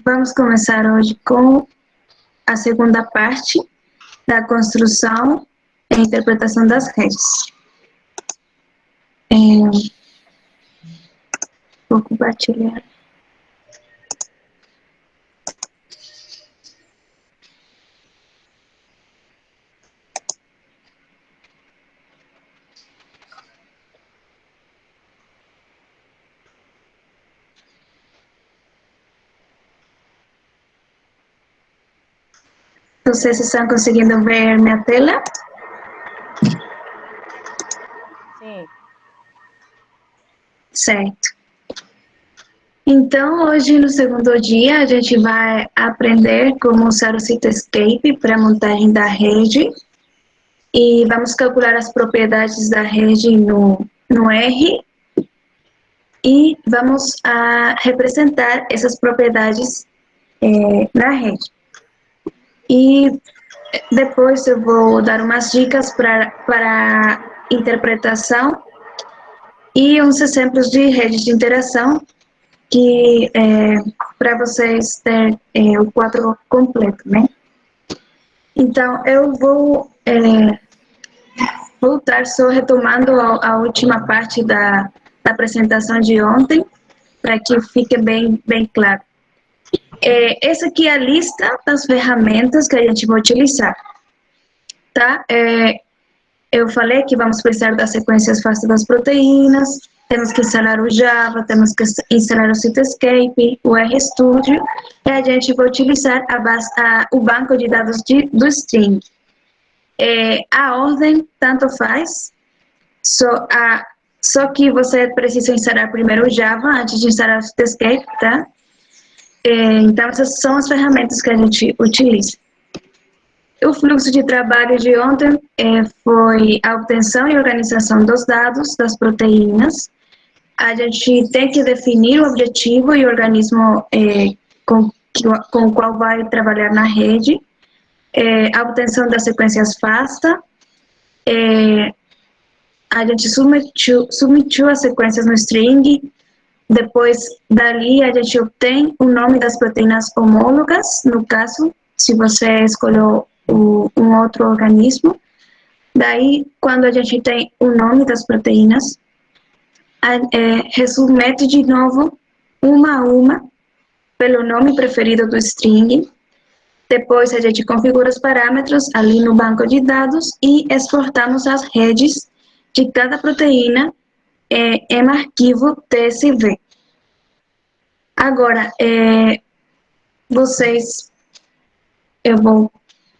Vamos começar hoje com a segunda parte da construção e interpretação das redes. Vou compartilhar. Vocês estão conseguindo ver minha tela? Sim. Certo. Então, hoje, no segundo dia, a gente vai aprender como usar o Cityscape para a montagem da rede e vamos calcular as propriedades da rede no R e vamos representar essas propriedades na rede. E depois eu vou dar umas dicas para interpretação e uns exemplos de redes de interação que para vocês terem o quadro completo, né? Então, eu vou voltar só retomando a última parte da apresentação de ontem, para que fique bem claro. Essa aqui é a lista das ferramentas que a gente vai utilizar, tá? Eu falei que vamos precisar das sequências FASTA das proteínas, temos que instalar o Java, temos que instalar o Cityscape, o RStudio, e a gente vai utilizar o banco de dados do string. A ordem tanto faz, só que você precisa instalar primeiro o Java antes de instalar o Cityscape, tá? Então, essas são as ferramentas que a gente utiliza. O fluxo de trabalho de ontem foi a obtenção e organização dos dados das proteínas. A gente tem que definir o objetivo e o organismo com o qual vai trabalhar na rede. A obtenção das sequências FASTA. A gente submetiu as sequências no string. Depois, dali, a gente obtém o nome das proteínas homólogas, no caso, se você escolheu um outro organismo. Daí, quando a gente tem o nome das proteínas, resubmete de novo, uma a uma, pelo nome preferido do string. Depois, a gente configura os parâmetros ali no banco de dados e exportamos as redes de cada proteína em arquivo TSV. Agora, eu vou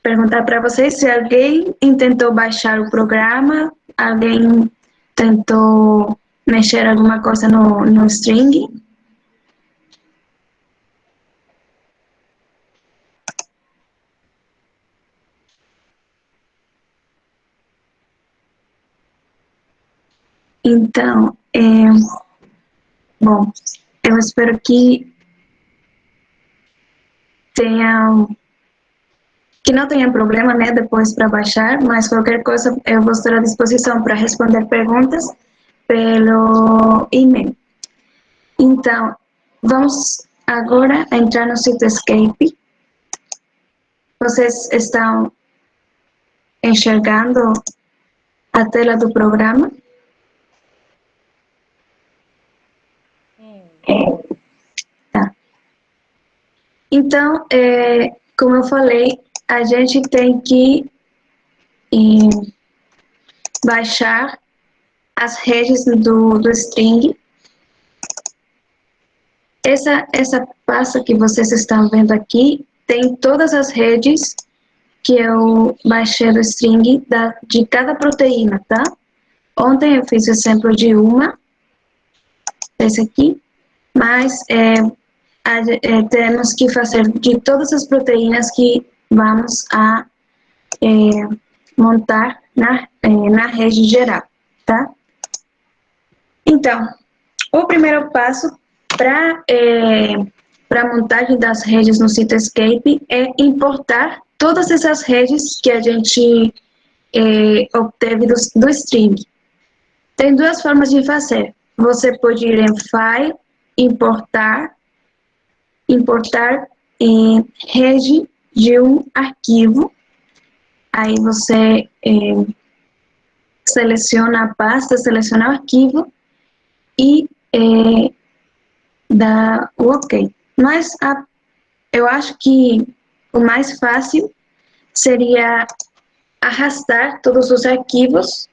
perguntar para vocês se alguém tentou baixar o programa, alguém tentou mexer alguma coisa no string. Então, bom, eu espero que não tenha problema, né, depois para baixar, mas qualquer coisa eu vou estar à disposição para responder perguntas pelo e-mail. Então, vamos agora entrar no Cityscape. Vocês estão enxergando a tela do programa? Tá. Então, como eu falei, a gente tem que baixar as redes do string. Essa pasta que vocês estão vendo aqui tem todas as redes que eu baixei do string de cada proteína, tá? Ontem eu fiz o exemplo de uma, esse aqui, mas temos que fazer de todas as proteínas que vamos a montar na rede geral, tá? Então, o primeiro passo para a montagem das redes no Cityscape é importar todas essas redes que a gente obteve do string. Tem duas formas de fazer. Você pode ir em File, Importar, importar rede de um arquivo. Aí você seleciona a pasta, seleciona o arquivo e dá o OK. Mas eu acho que o mais fácil seria arrastar todos os arquivos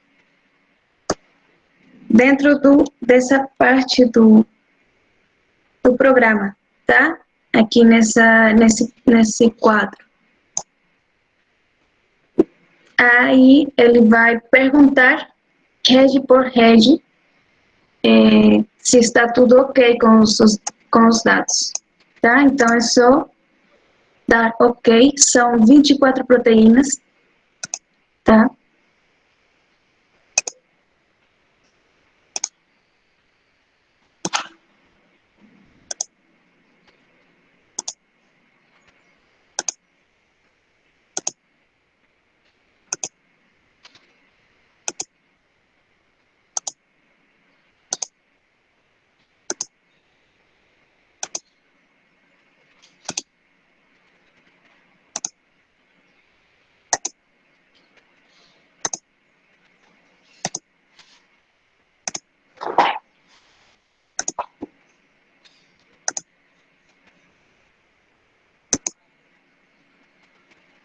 dentro dessa parte do programa, tá? Aqui nesse quadro. Aí ele vai perguntar, rede por rede, se está tudo OK com os dados, tá? Então é só dar OK, são 24 proteínas, tá?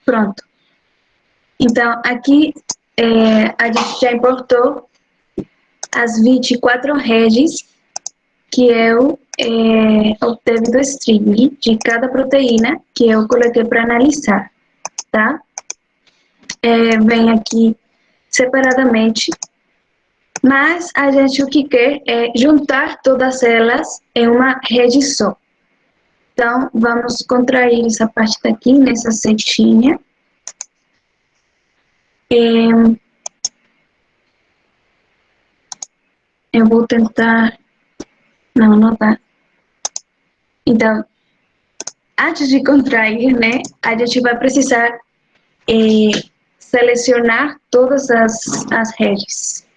Pronto. Então, aqui a gente já importou as 24 redes que eu obtive do string de cada proteína que eu coloquei para analisar, tá? Vem aqui separadamente, mas a gente o que quer é juntar todas elas em uma rede só. Então, vamos contrair essa parte daqui, nessa setinha. Eu vou tentar... Não dá. Então, antes de contrair, né, a gente vai precisar selecionar todas as redes.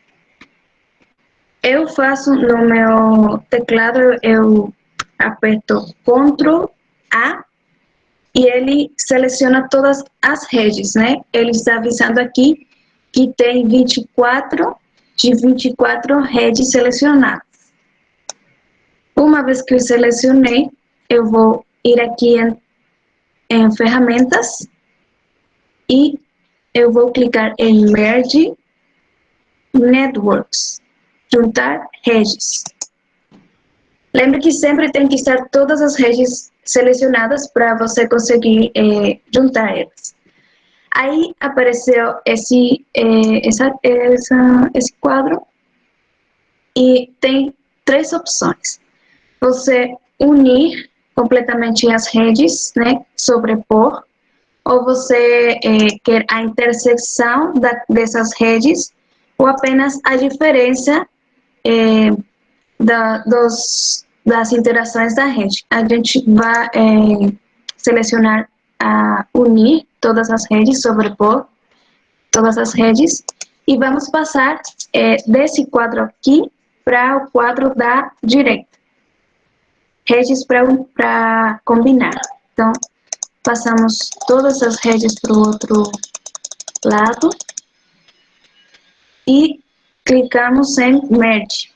Eu faço no meu teclado, eu aperto Ctrl A e ele seleciona todas as redes, né? Ele está avisando aqui que tem 24 de 24 redes selecionadas. Uma vez que eu selecionei, eu vou ir aqui em ferramentas e eu vou clicar em Merge Networks, juntar redes. Lembre que sempre tem que estar todas as redes selecionadas para você conseguir juntar elas. Aí apareceu esse quadro e tem 3 opções. Você unir completamente as redes, né, sobrepor, ou você quer a intersecção dessas redes, ou apenas a diferença das interações da rede. A gente vai selecionar unir todas as redes, sobrepor todas as redes, e vamos passar desse quadro aqui para o quadro da direita. Redes para combinar. Então, passamos todas as redes para o outro lado e clicamos em Merge.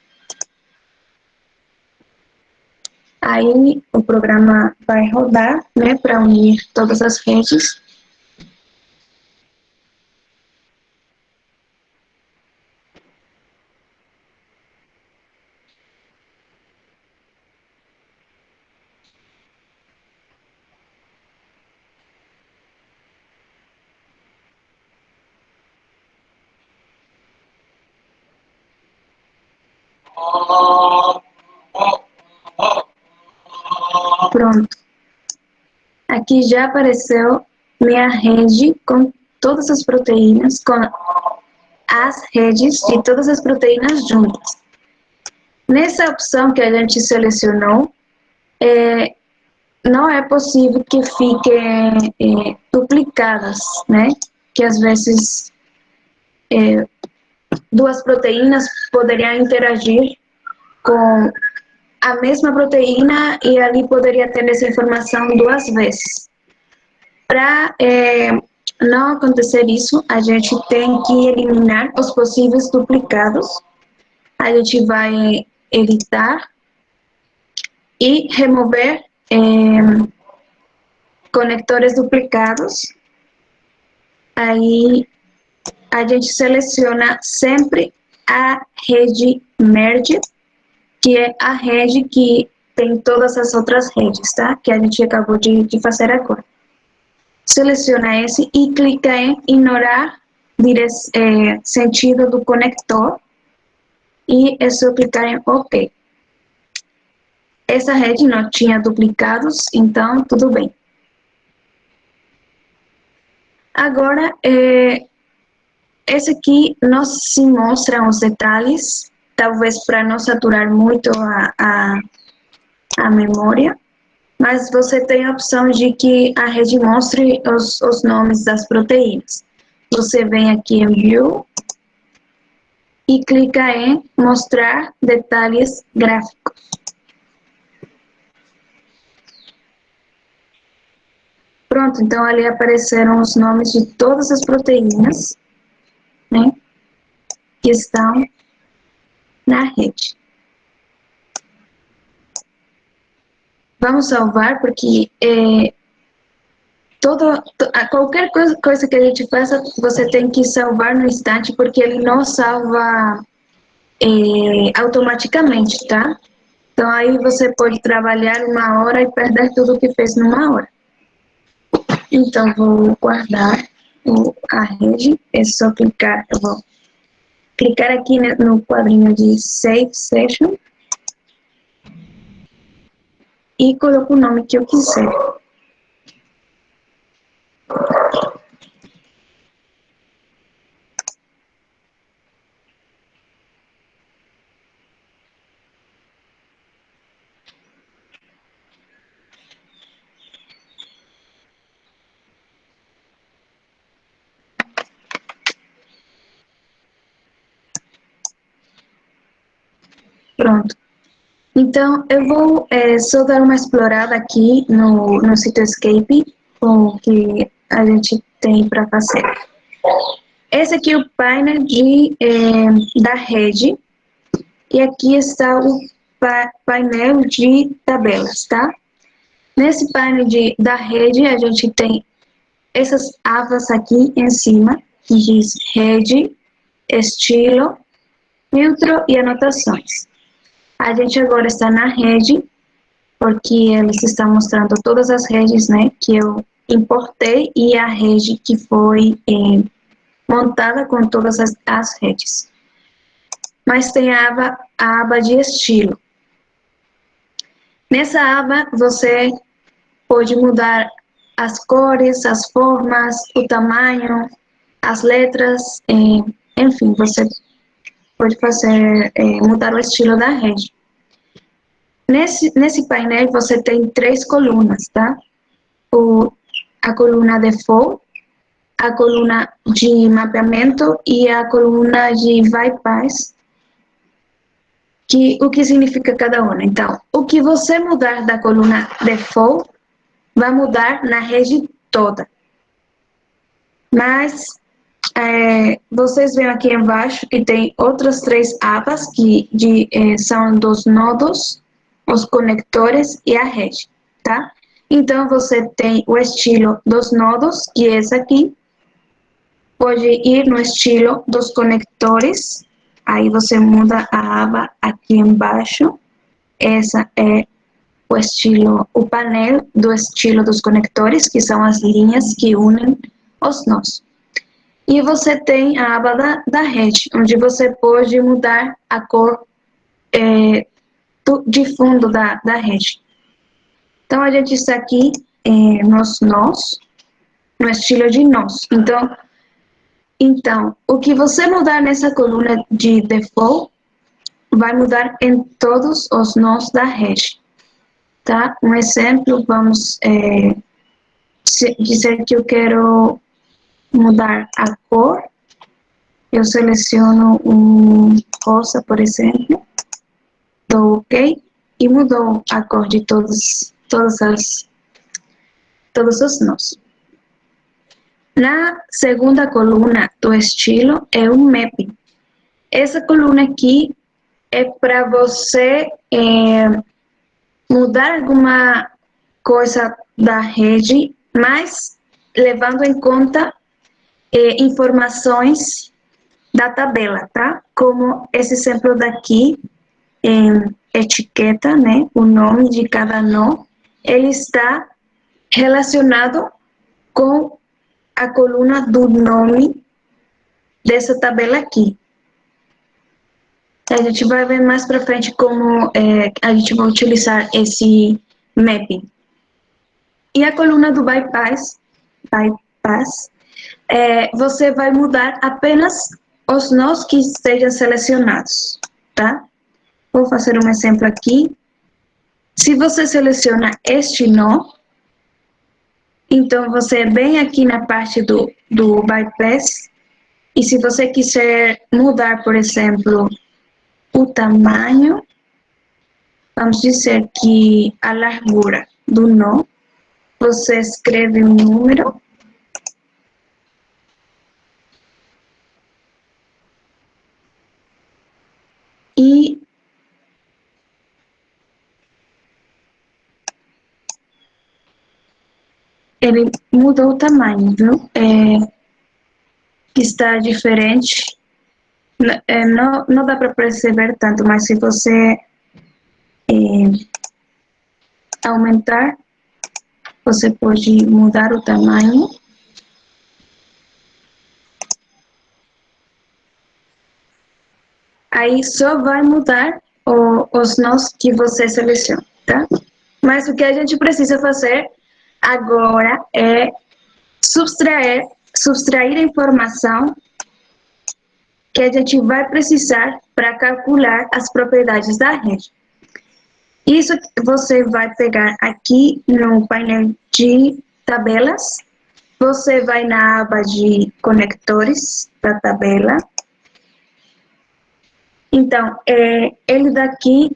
Aí o programa vai rodar, né, para unir todas as redes. Pronto. Aqui já apareceu minha rede com todas as proteínas, com as redes de todas as proteínas juntas. Nessa opção que a gente selecionou, não é possível que fiquem duplicadas, né? Que às vezes duas proteínas poderiam interagir com a mesma proteína e ali poderia ter essa informação duas vezes. Para não acontecer isso, a gente tem que eliminar os possíveis duplicados. A gente vai editar e remover conectores duplicados. Aí a gente seleciona sempre a rede merge, que é a rede que tem todas as outras redes, tá? Que a gente acabou de fazer agora. Seleciona esse e clica em ignorar sentido do conector e é só clicar em OK. Essa rede não tinha duplicados, então tudo bem. Agora, esse aqui não se mostra os detalhes, talvez para não saturar muito a memória, mas você tem a opção de que a rede mostre os nomes das proteínas. Você vem aqui em View e clica em Mostrar detalhes gráficos. Pronto, então ali apareceram os nomes de todas as proteínas, né, que estão na rede. Vamos salvar, porque qualquer coisa que a gente faça, você tem que salvar no instante, porque ele não salva automaticamente, tá? Então aí você pode trabalhar 1 hora e perder tudo que fez numa hora. Então vou guardar a rede, é só clicar, eu vou clicar aqui no quadrinho de Save Session e coloco o nome que eu quiser. Pronto. Então, eu vou só dar uma explorada aqui no Citoscape, com o que a gente tem para fazer. Esse aqui é o painel da rede, e aqui está o painel de tabelas, tá? Nesse painel da rede, a gente tem essas abas aqui em cima, que diz rede, estilo, filtro e anotações. A gente agora está na rede, porque eles estão mostrando todas as redes, né, que eu importei e a rede que foi montada com todas as redes. Mas tem a aba de estilo. Nessa aba, você pode mudar as cores, as formas, o tamanho, as letras, enfim, você pode fazer, mudar o estilo da rede. Nesse painel você tem 3 colunas, tá? A coluna default, a coluna de mapeamento e a coluna de bypass. O que significa cada uma? Então, o que você mudar da coluna default vai mudar na rede toda. Mas vocês veem aqui embaixo que tem outras 3 abas que são dos nodos, os conectores e a rede, tá? Então, você tem o estilo dos nodos, que é esse aqui. Pode ir no estilo dos conectores, aí você muda a aba aqui embaixo. Essa é o estilo, o painel do estilo dos conectores, que são as linhas que unem os nós. E você tem a aba da rede, onde você pode mudar a cor de fundo da rede. Então, a gente está aqui nos nós, no estilo de nós. Então, o que você mudar nessa coluna de default, vai mudar em todos os nós da rede. Tá? Um exemplo, vamos dizer que eu quero mudar a cor. Eu seleciono um rosa, por exemplo. Dou OK. e mudou a cor de todos os nós. Na segunda coluna do estilo é um mapping. Essa coluna aqui é para você mudar alguma coisa da rede, mas levando em conta informações da tabela, tá? Como esse exemplo daqui, etiqueta, né? O nome de cada nó, ele está relacionado com a coluna do nome dessa tabela aqui. A gente vai ver mais para frente como a gente vai utilizar esse mapping. E a coluna do bypass, você vai mudar apenas os nós que estejam selecionados, tá? Vou fazer um exemplo aqui. Se você seleciona este nó, então você vem aqui na parte do bypass, e se você quiser mudar, por exemplo, o tamanho, vamos dizer que a largura do nó, você escreve um número, e ele mudou o tamanho, viu? Está diferente. Não dá para perceber tanto, mas se você aumentar, você pode mudar o tamanho. Aí só vai mudar os nós que você seleciona, tá? Mas o que a gente precisa fazer agora é subtrair a informação que a gente vai precisar para calcular as propriedades da rede. Isso você vai pegar aqui no painel de tabelas, você vai na aba de conectores da tabela. Então, ele daqui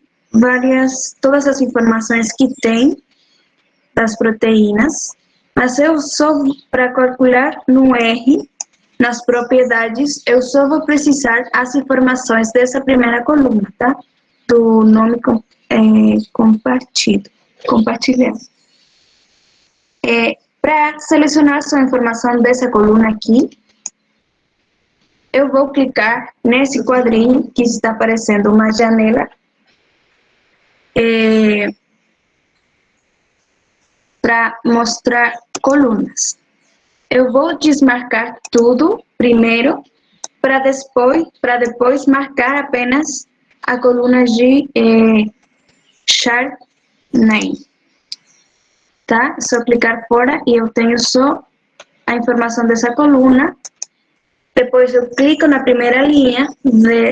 todas as informações que tem das proteínas, mas eu só, para calcular no R, nas propriedades, eu só vou precisar as informações dessa primeira coluna, tá? Do nome compartilhado. Para selecionar sua informação dessa coluna aqui, eu vou clicar nesse quadrinho que está aparecendo uma janela para mostrar colunas. Eu vou desmarcar tudo primeiro para depois marcar apenas a coluna de chart name. Tá? É só clicar fora e eu tenho só a informação dessa coluna. Depois eu clico na primeira linha,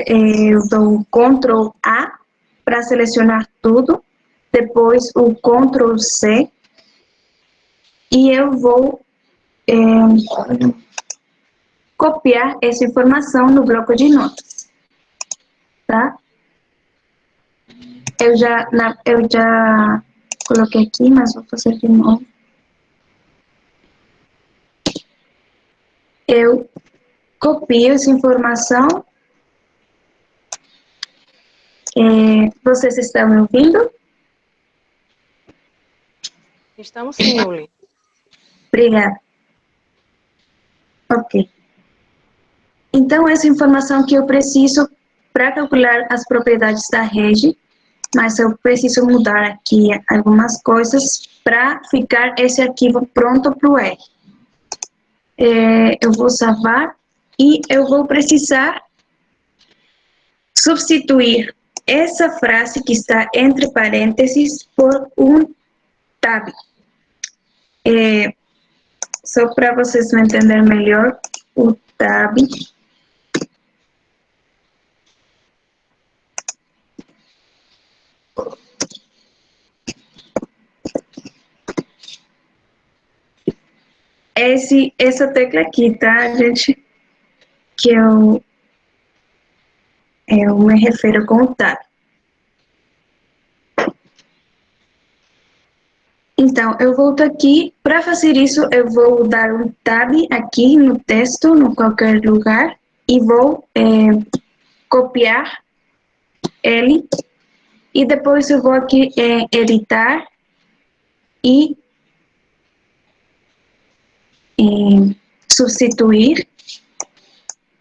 eu dou Ctrl A para selecionar tudo, depois o Ctrl C, e eu vou copiar essa informação no bloco de notas, tá? Eu já coloquei aqui, mas vou fazer de novo. Eu copio essa informação. Vocês estão me ouvindo? Estamos sim, Uli. Obrigada. Ok. Então, essa informação que eu preciso para calcular as propriedades da rede, mas eu preciso mudar aqui algumas coisas para ficar esse arquivo pronto para o R. Eu vou salvar e eu vou precisar substituir essa frase que está entre parênteses por um tab. Só para vocês me entenderem melhor, o tab essa tecla aqui, tá, gente? Que eu me refiro com o tab. Então, eu volto aqui. Para fazer isso, eu vou dar um tab aqui no texto, em qualquer lugar, e vou copiar ele. E depois eu vou aqui editar e substituir.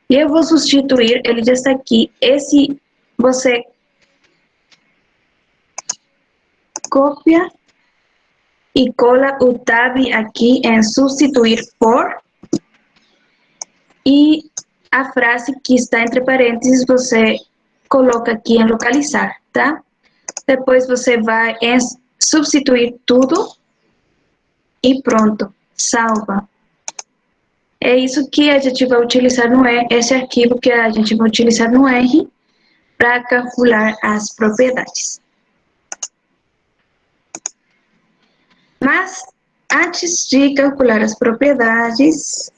E eu vou substituir, ele já está aqui. Esse você copia e cola o tab aqui em substituir por. E a frase que está entre parênteses você coloca aqui em localizar, tá? Depois você vai em substituir tudo e pronto, salva. É isso que a gente vai utilizar no R, esse arquivo que a gente vai utilizar no R para calcular as propriedades. Mas, antes de calcular as propriedades,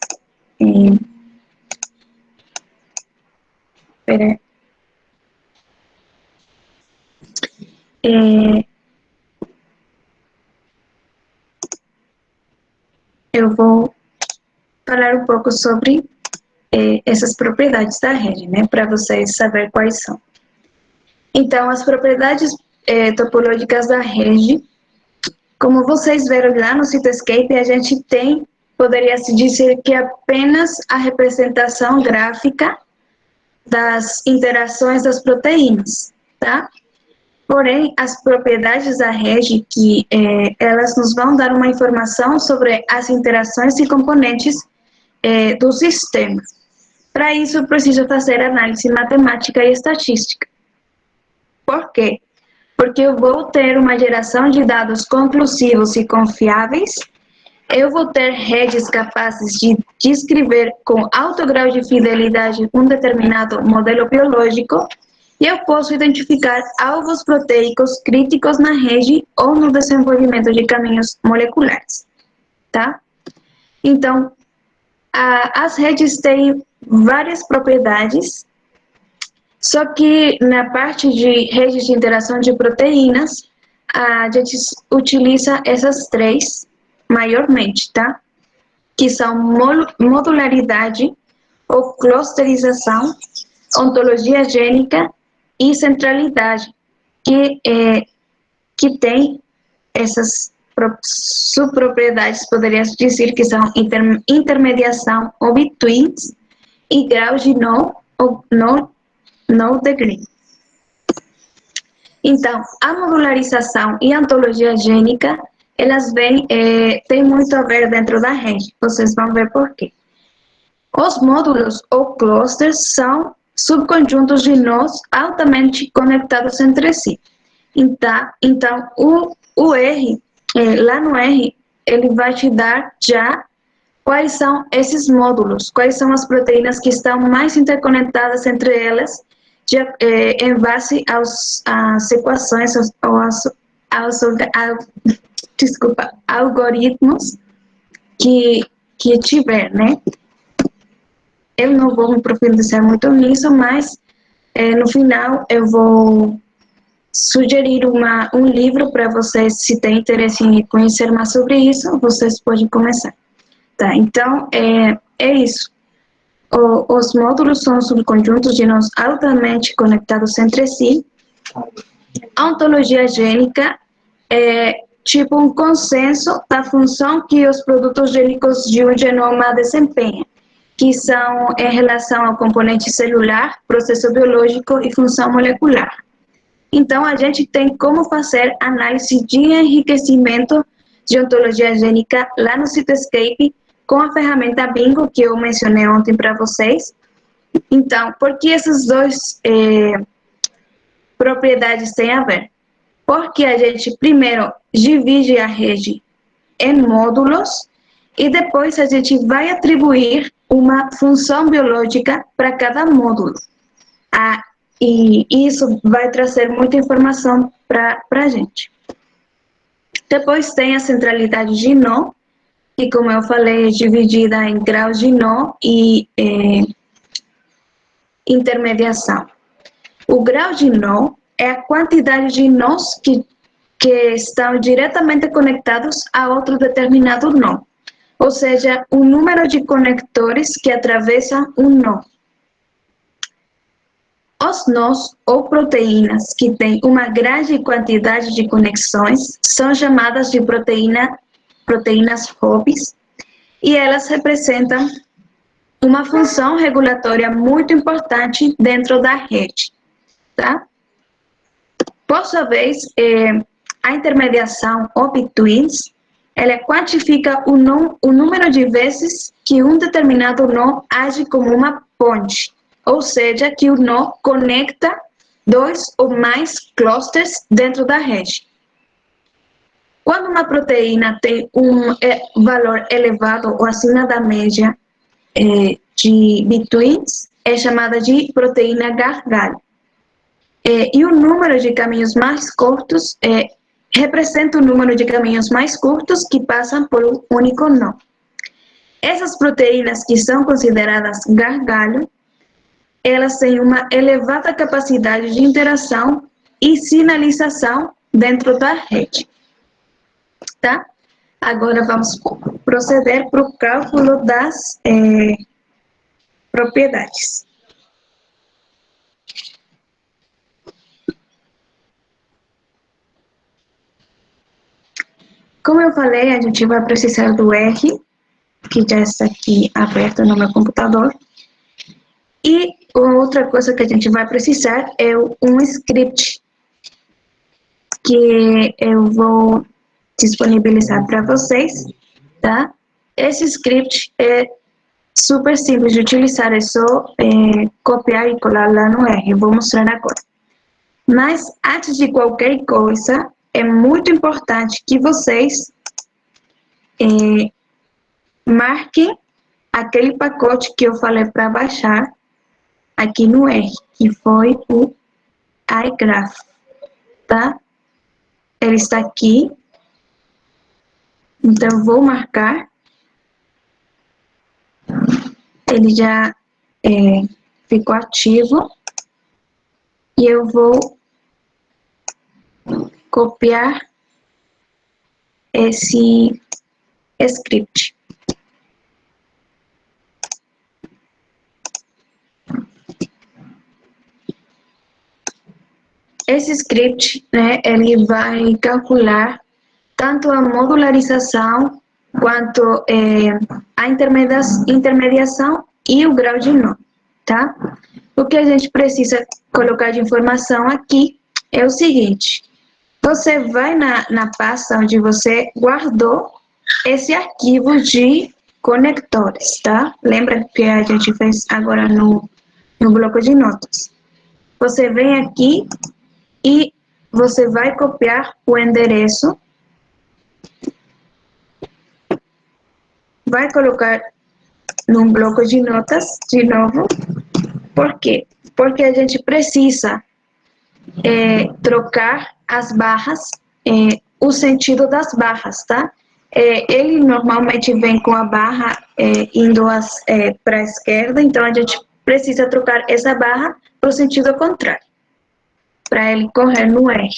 eu vou falar um pouco sobre essas propriedades da rede, né, para vocês saberem quais são. Então, as propriedades topológicas da rede, como vocês viram lá no Citoscape, a gente tem, poderia-se dizer que apenas a representação gráfica das interações das proteínas, tá? Porém, as propriedades da rede, que elas nos vão dar uma informação sobre as interações e componentes do sistema. Para isso, eu preciso fazer análise matemática e estatística. Por quê? Porque eu vou ter uma geração de dados conclusivos e confiáveis, eu vou ter redes capazes de descrever com alto grau de fidelidade um determinado modelo biológico, e eu posso identificar alvos proteicos críticos na rede ou no desenvolvimento de caminhos moleculares, tá? Então, as redes têm várias propriedades, só que na parte de redes de interação de proteínas, a gente utiliza essas três maiormente, tá? Que são modularidade ou clusterização, ontologia gênica e centralidade, que tem essas subpropriedades, poderia dizer que são intermediação ou betweens e grau de no degree. Então, a modularização e a ontologia gênica, elas têm muito a ver dentro da rede. Vocês vão ver por quê. Os módulos ou clusters são subconjuntos de nós altamente conectados entre si. Então o R, lá no R, ele vai te dar já quais são esses módulos, quais são as proteínas que estão mais interconectadas entre elas, em base às equações ou algoritmos que tiver, né? Eu não vou me profundizar muito nisso, mas no final eu vou sugerir um livro para vocês, se têm interesse em conhecer mais sobre isso, vocês podem começar. Tá, então, é isso. Os módulos são subconjuntos de nós altamente conectados entre si. A ontologia gênica é tipo um consenso da função que os produtos gênicos de um genoma desempenham, que são em relação ao componente celular, processo biológico e função molecular. Então, a gente tem como fazer análise de enriquecimento de ontologia gênica lá no Citoscape com a ferramenta Bingo, que eu mencionei ontem para vocês. Então, por que essas duas propriedades têm a ver? Porque a gente primeiro divide a rede em módulos e depois a gente vai atribuir uma função biológica para cada módulo. E isso vai trazer muita informação para a gente. Depois tem a centralidade de nó, que, como eu falei, é dividida em graus de nó e intermediação. O grau de nó é a quantidade de nós que que estão diretamente conectados a outro determinado nó, ou seja, um número de conectores que atravessam um nó. Os nós ou proteínas que têm uma grande quantidade de conexões são chamadas de proteínas hobbies, e elas representam uma função regulatória muito importante dentro da rede, tá? Por sua vez, a intermediação ou betweens, ela quantifica o número de vezes que um determinado nó age como uma ponte, ou seja, que o nó conecta dois ou mais clusters dentro da rede. Quando uma proteína tem um valor elevado ou acima da média de betweens, é chamada de proteína gargalho. E o número de caminhos mais curtos representa o número de caminhos mais curtos que passam por um único nó. Essas proteínas que são consideradas gargalho, elas têm uma elevada capacidade de interação e sinalização dentro da rede. Tá? Agora vamos proceder para o cálculo das propriedades. Como eu falei, a gente vai precisar do R, que já está aqui aberto no meu computador. E outra coisa que a gente vai precisar é um script, que eu vou disponibilizar para vocês, tá? Esse script é super simples de utilizar, é só copiar e colar lá no R. Eu vou mostrar agora. Mas, antes de qualquer coisa, é muito importante que vocês marquem aquele pacote que eu falei para baixar aqui no R, que foi o iGraph, tá? Ele está aqui, então eu vou marcar. Ele já ficou ativo e eu vou copiar esse script. Esse script, né, ele vai calcular tanto a modularização quanto a intermediação e o grau de nó, tá? O que a gente precisa colocar de informação aqui é o seguinte: você vai na pasta onde você guardou esse arquivo de conectores, tá? Lembra que a gente fez agora no bloco de notas. Você vem aqui e você vai copiar o endereço, vai colocar num bloco de notas de novo. Por quê? Porque a gente precisa trocar as barras, o sentido das barras, tá? Ele normalmente vem com a barra indo para a esquerda, então a gente precisa trocar essa barra para o sentido contrário, para ele correr no R.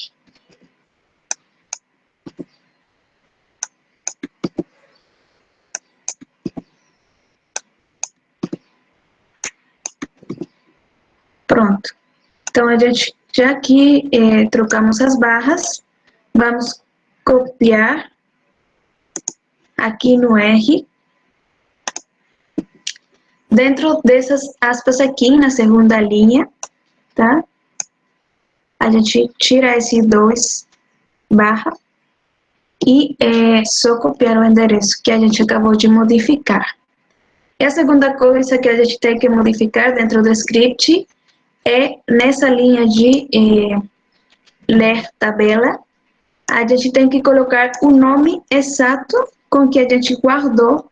Pronto. Então, a gente, já que trocamos as barras, vamos copiar aqui no R. Dentro dessas aspas aqui, na segunda linha, tá? A gente tira esse 2 barra e só copiar o endereço que a gente acabou de modificar. E a segunda coisa que a gente tem que modificar dentro do script é nessa linha de ler tabela, a gente tem que colocar o nome exato com que a gente guardou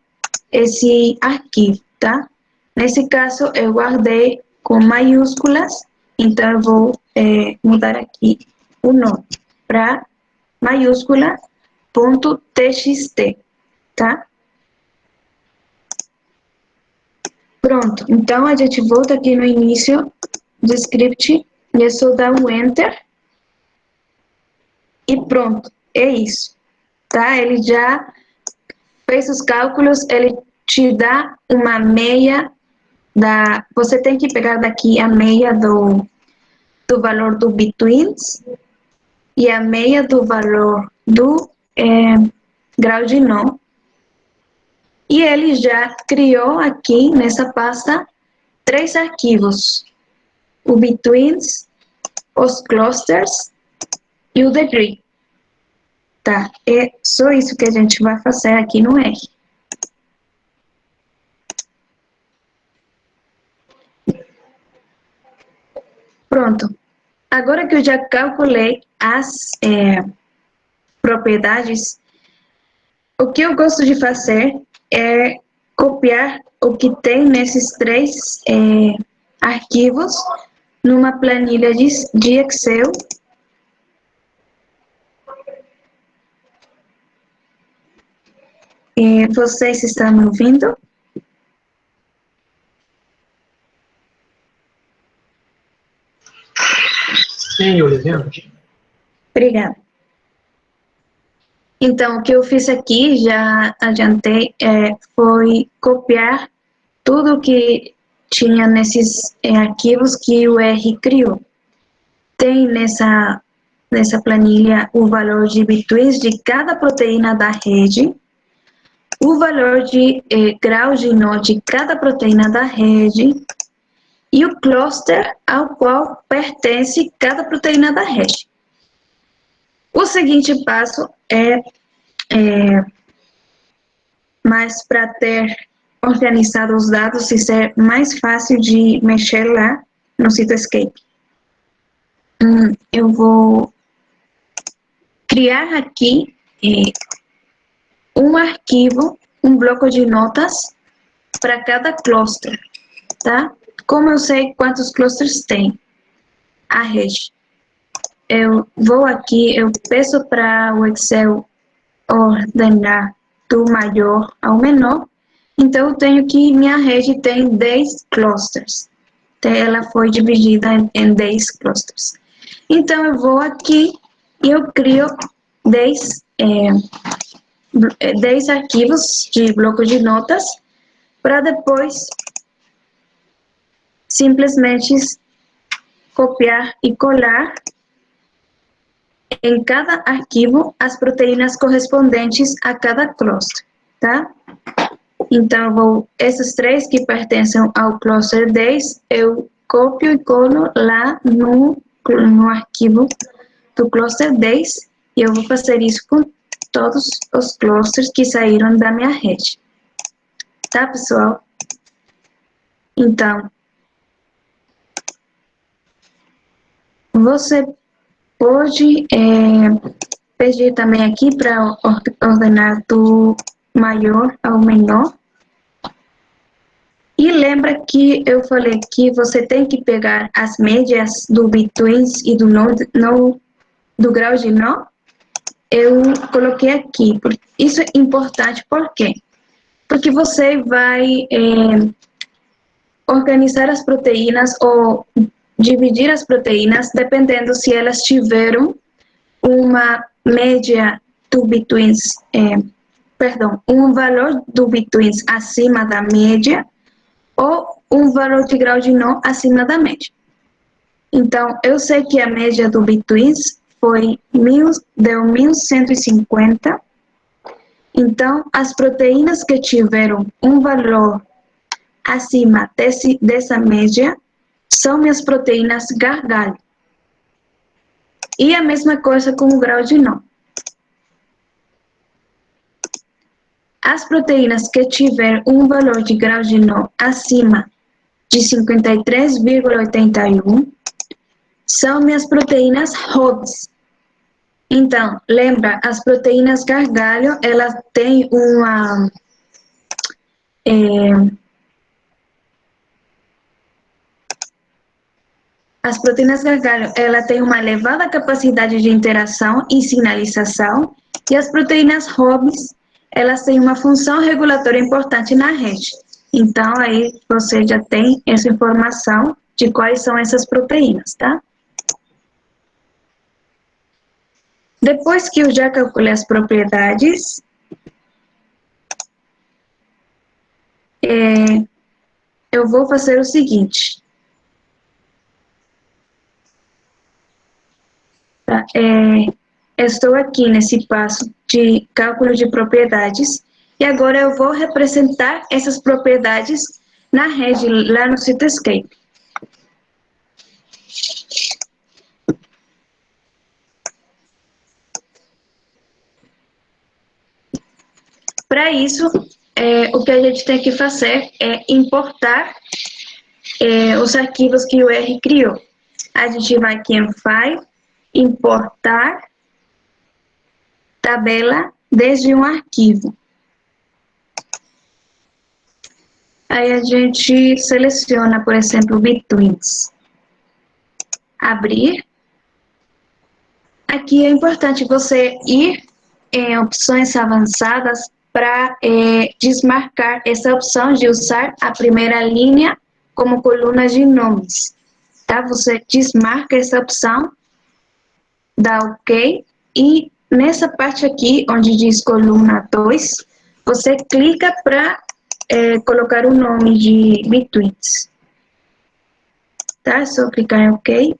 esse arquivo, tá? Nesse caso, eu guardei com maiúsculas, então eu vou mudar aqui o nome para maiúscula .txt, tá? Pronto, então a gente volta aqui no início do script e é só dar um Enter. E pronto, é isso, tá? Ele já fez os cálculos, ele te dá uma meia você tem que pegar daqui a meia do valor do Betweens e a meia do valor do grau de nó. E ele já criou aqui nessa pasta 3 arquivos: o Betweens, os clusters e o degree. Tá? É só isso que a gente vai fazer aqui no R. Pronto. Agora que eu já calculei as propriedades, o que eu gosto de fazer é copiar o que tem nesses 3 arquivos numa planilha de Excel. Vocês estão me ouvindo? Sim, Oliviana. Obrigada. Então, o que eu fiz aqui, já adiantei, foi copiar tudo que tinha nesses arquivos que o R criou. Tem nessa planilha o valor de Betweens de cada proteína da rede, o valor de grau de nó de cada proteína da rede e o cluster ao qual pertence cada proteína da rede. O seguinte passo mas para ter organizado os dados e ser mais fácil de mexer lá no Citascape. Eu vou criar aqui um arquivo, um bloco de notas para cada cluster, tá? Como eu sei quantos clusters tem a rede? Eu vou aqui, eu peço para o Excel ordenar do maior ao menor. Então, eu tenho que minha rede tem 10 clusters. Ela foi dividida em 10 clusters. Então, eu vou aqui e eu crio 10 arquivos de bloco de notas para depois simplesmente copiar e colar em cada arquivo as proteínas correspondentes a cada cluster, tá? Então, esses 3 que pertencem ao cluster 10, eu copio e colo lá no arquivo do cluster 10, e eu vou fazer isso com todos os clusters que saíram da minha rede. Tá, pessoal? Então, você pode pedir também aqui para ordenar do maior ao menor. E lembra que eu falei que você tem que pegar as médias do Betweens e do grau de nó? Eu coloquei aqui. Isso é importante, por quê? Porque você vai organizar as proteínas ou dividir as proteínas dependendo se elas tiveram uma média do Betweens, um valor do Betweens acima da média ou um valor de grau de nó acima da média. Então, eu sei que a média do Betweens deu 1150. Então, as proteínas que tiveram um valor acima dessa média são minhas proteínas gargalho. E a mesma coisa com o grau de nó. As proteínas que tiverem um valor de grau de nó acima de 53,81 são minhas proteínas Hobbes. Então, lembra, as proteínas gargalho, elas têm uma as proteínas gargalho, ela tem uma elevada capacidade de interação e sinalização, e as proteínas Hobbes, elas têm uma função regulatória importante na rede. Então, aí você já tem essa informação de quais são essas proteínas, tá? Depois que eu já calculei as propriedades, eu vou fazer o seguinte. Tá? Estou aqui nesse passo de cálculo de propriedades e agora eu vou representar essas propriedades na rede, lá no Cityscape. Para isso, o que a gente tem que fazer é importar os arquivos que o R criou. A gente vai aqui em File, importar tabela desde um arquivo. Aí a gente seleciona, por exemplo, Betweens. Abrir. Aqui é importante você ir em opções avançadas para desmarcar essa opção de usar a primeira linha como coluna de nomes. Tá? Você desmarca essa opção, dá OK, e nessa parte aqui, onde diz coluna 2, você clica para colocar o nome de Betweens. Tá? É só clicar em OK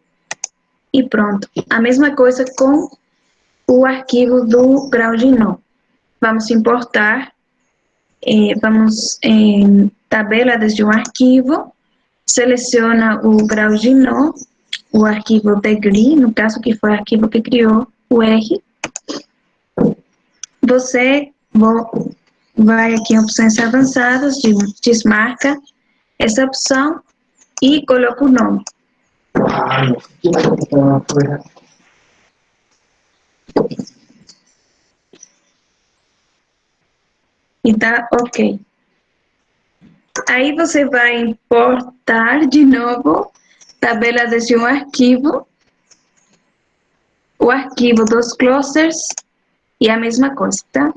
e pronto. A mesma coisa com o arquivo do grau de nó. Vamos importar, vamos em tabela desde um arquivo, seleciona o grau de nó, o arquivo degree, no caso que foi o arquivo que criou o R. Você vai aqui em opções avançadas, desmarca essa opção e coloca o nome. E tá OK. Aí você vai importar de novo tabela desde um arquivo, o arquivo dos clusters e a mesma coisa, tá?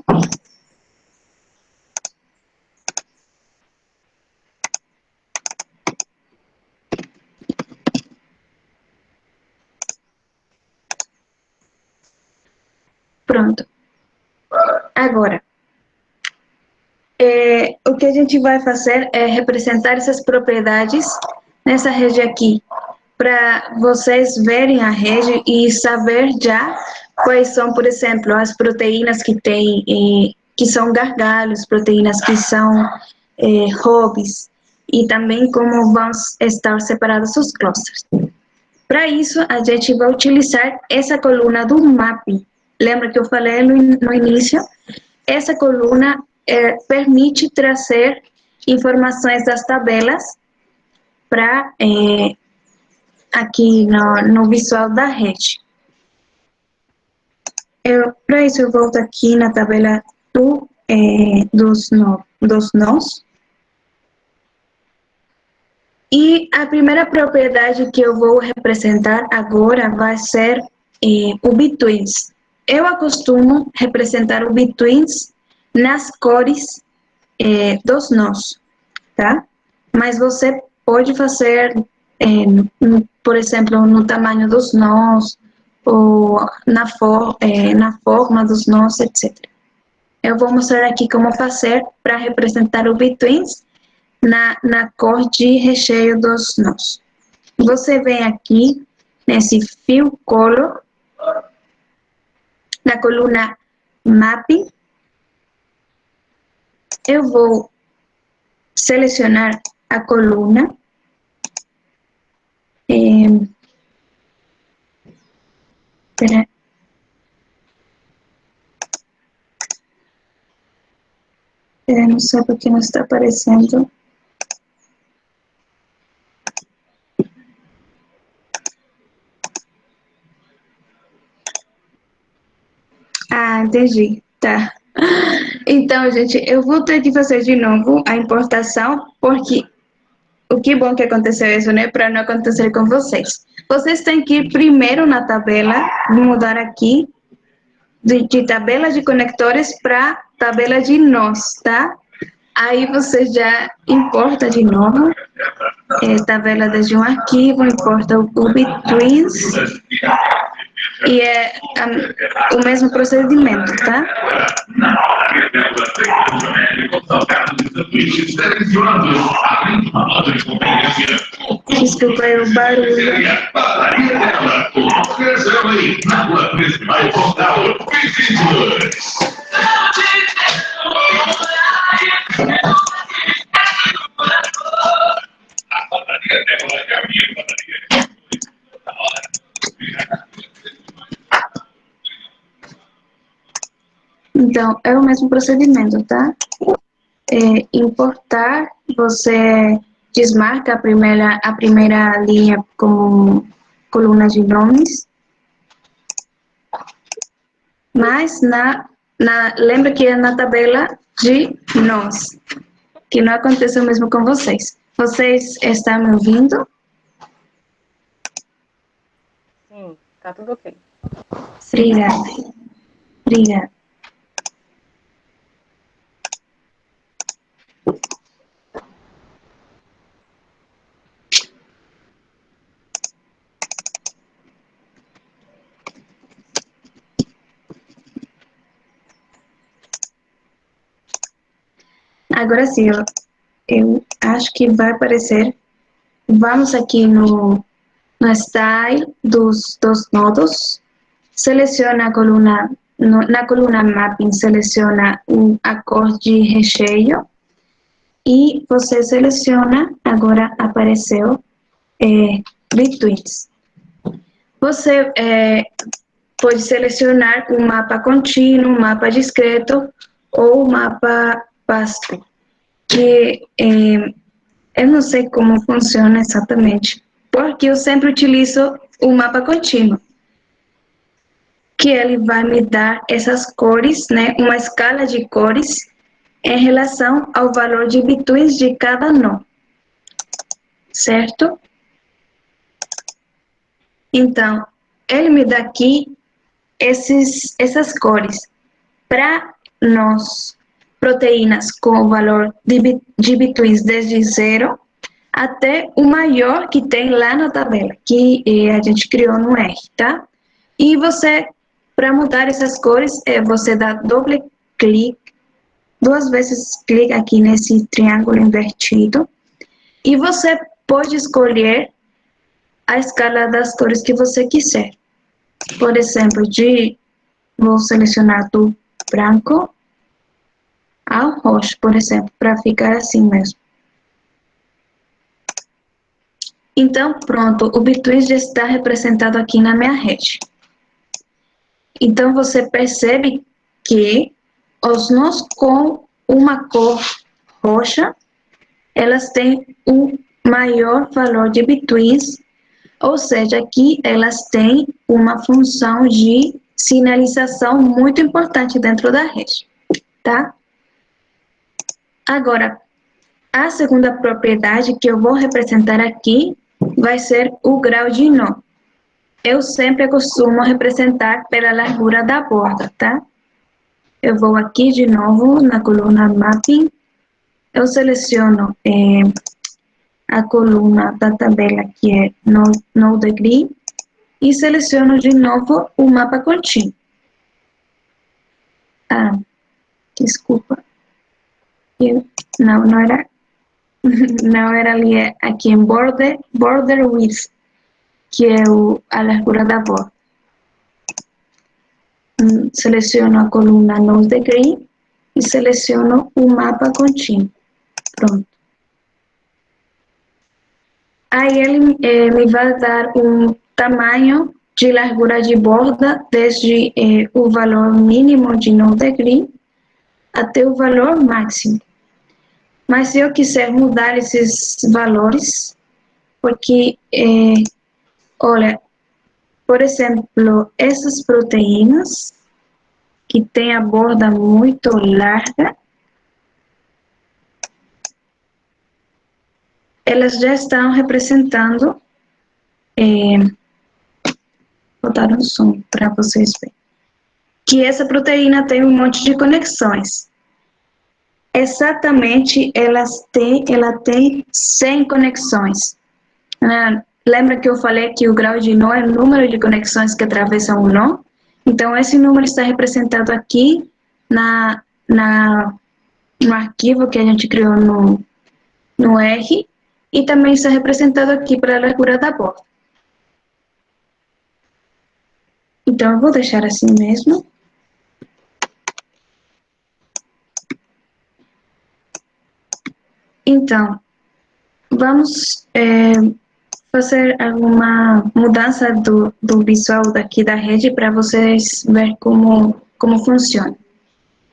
Pronto. Agora, o que a gente vai fazer é representar essas propriedades nessa rede aqui, para vocês verem a rede e saber já quais são, por exemplo, as proteínas que tem, que são gargalos, proteínas que são hubs, e também como vão estar separados os clusters. Para isso, a gente vai utilizar essa coluna do mapping. Lembra que eu falei no início? Essa coluna permite trazer informações das tabelas para aqui no visual da rede. Para isso, eu volto aqui na tabela dos nós. E a primeira propriedade que eu vou representar agora vai ser o Betweens. Eu acostumo representar o Betweens nas cores dos nós, tá? Mas você pode fazer, por exemplo, no tamanho dos nós, ou na forma dos nós, etc. Eu vou mostrar aqui como fazer para representar o Betweens na cor de recheio dos nós. Você vem aqui nesse Fill Color, na coluna Mapping. Eu vou selecionar a coluna. Espera. Não sei porque não está aparecendo. Ah, entendi. Tá. Então, gente, eu vou ter que fazer de novo a importação, porque o que bom que aconteceu isso, né? Para não acontecer com vocês. Vocês têm que ir primeiro na tabela, vou mudar aqui, de tabela de conectores para tabela de nós, tá? Aí você já importa de novo, tabela desde um arquivo, importa o Betweens. E é o mesmo procedimento, tá? Desculpa aí o barulho. Então, é o mesmo procedimento, tá? Importar, você desmarca a primeira linha com coluna de nomes, mas lembra que é na tabela de nós, que não acontece o mesmo com vocês. Vocês estão me ouvindo? Sim, tá tudo ok. Obrigada. Obrigada. Agora sim, eu acho que vai aparecer. Vamos aqui no style dos nodos. Seleciona a coluna, na coluna mapping, seleciona a cor de recheio. E você seleciona, agora apareceu, retweets. Você pode selecionar um mapa contínuo, um mapa discreto ou um mapa vasto, que eu não sei como funciona exatamente, porque eu sempre utilizo o mapa contínuo, que ele vai me dar essas cores, né, uma escala de cores em relação ao valor de bitcoins de cada nó, certo? Então, ele me dá aqui essas cores para nós, proteínas com o valor de bitcoins desde 0 até o maior que tem lá na tabela, que a gente criou no R, tá? E você, para mudar essas cores, você dá doble clique, 2 vezes clique aqui nesse triângulo invertido, e você pode escolher a escala das cores que você quiser. Por exemplo, vou selecionar do branco ao roxo, por exemplo, para ficar assim mesmo. Então, pronto, o bitcoin já está representado aqui na minha rede. Então, você percebe que os nós com uma cor roxa, elas têm um maior valor de bitcoins, ou seja, aqui elas têm uma função de sinalização muito importante dentro da rede, tá? Agora, a segunda propriedade que eu vou representar aqui vai ser o grau de nó. Eu sempre costumo representar pela largura da borda, tá? Eu vou aqui de novo na coluna Mapping, eu seleciono a coluna da tabela que é No Degree e seleciono de novo o mapa contínuo. Ah, desculpa. Não era não era ali, aqui em border width, que é a largura da borda. Seleciono a coluna Nose Degree e seleciono o mapa contínuo. Pronto. Aí ele me vai dar um tamanho de largura de borda desde o valor mínimo de Nose Degree até o valor máximo. Mas se eu quiser mudar esses valores, porque, olha, por exemplo, essas proteínas que têm a borda muito larga, elas já estão representando, vou dar um zoom para vocês verem, que essa proteína tem um monte de conexões. Exatamente, ela tem 100 conexões. Lembra que eu falei que o grau de nó é o número de conexões que atravessam o nó? Então, esse número está representado aqui no arquivo que a gente criou no R, e também está representado aqui para a largura da borda. Então, eu vou deixar assim mesmo. Então, vamos fazer alguma mudança do visual daqui da rede para vocês verem como funciona.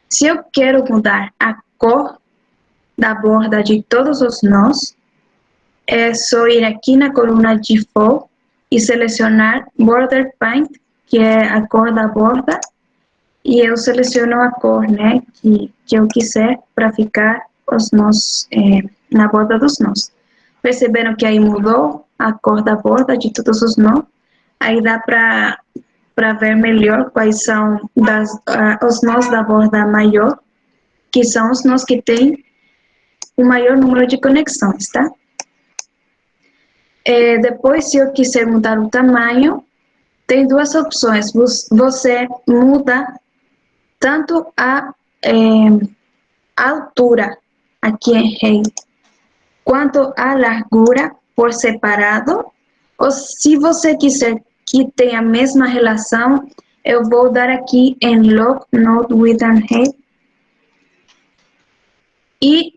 Se eu quero mudar a cor da borda de todos os nós, é só ir aqui na coluna Default e selecionar Border Paint, que é a cor da borda, e eu seleciono a cor, né, que eu quiser para ficar os nós na borda dos nós. Perceberam que aí mudou a cor da borda de todos os nós? Aí dá para ver melhor quais são os nós da borda maior, que são os nós que têm o maior número de conexões, tá? Depois, se eu quiser mudar o tamanho, tem duas opções. Você muda tanto a altura, aqui em Rei, quanto a largura por separado, ou se você quiser que tenha a mesma relação, eu vou dar aqui em Lock Node Width and Height. E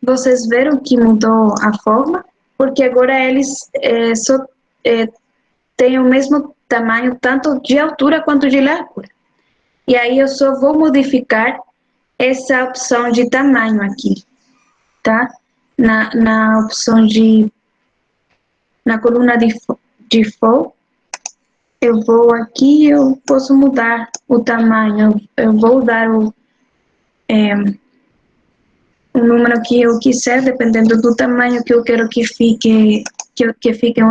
vocês viram que mudou a forma, porque agora eles têm o mesmo tamanho, tanto de altura quanto de largura. E aí eu só vou modificar essa opção de tamanho aqui, tá? Na opção na coluna de Default, eu vou aqui, eu posso mudar o tamanho, eu vou dar o número que eu quiser, dependendo do tamanho que eu quero que fiquem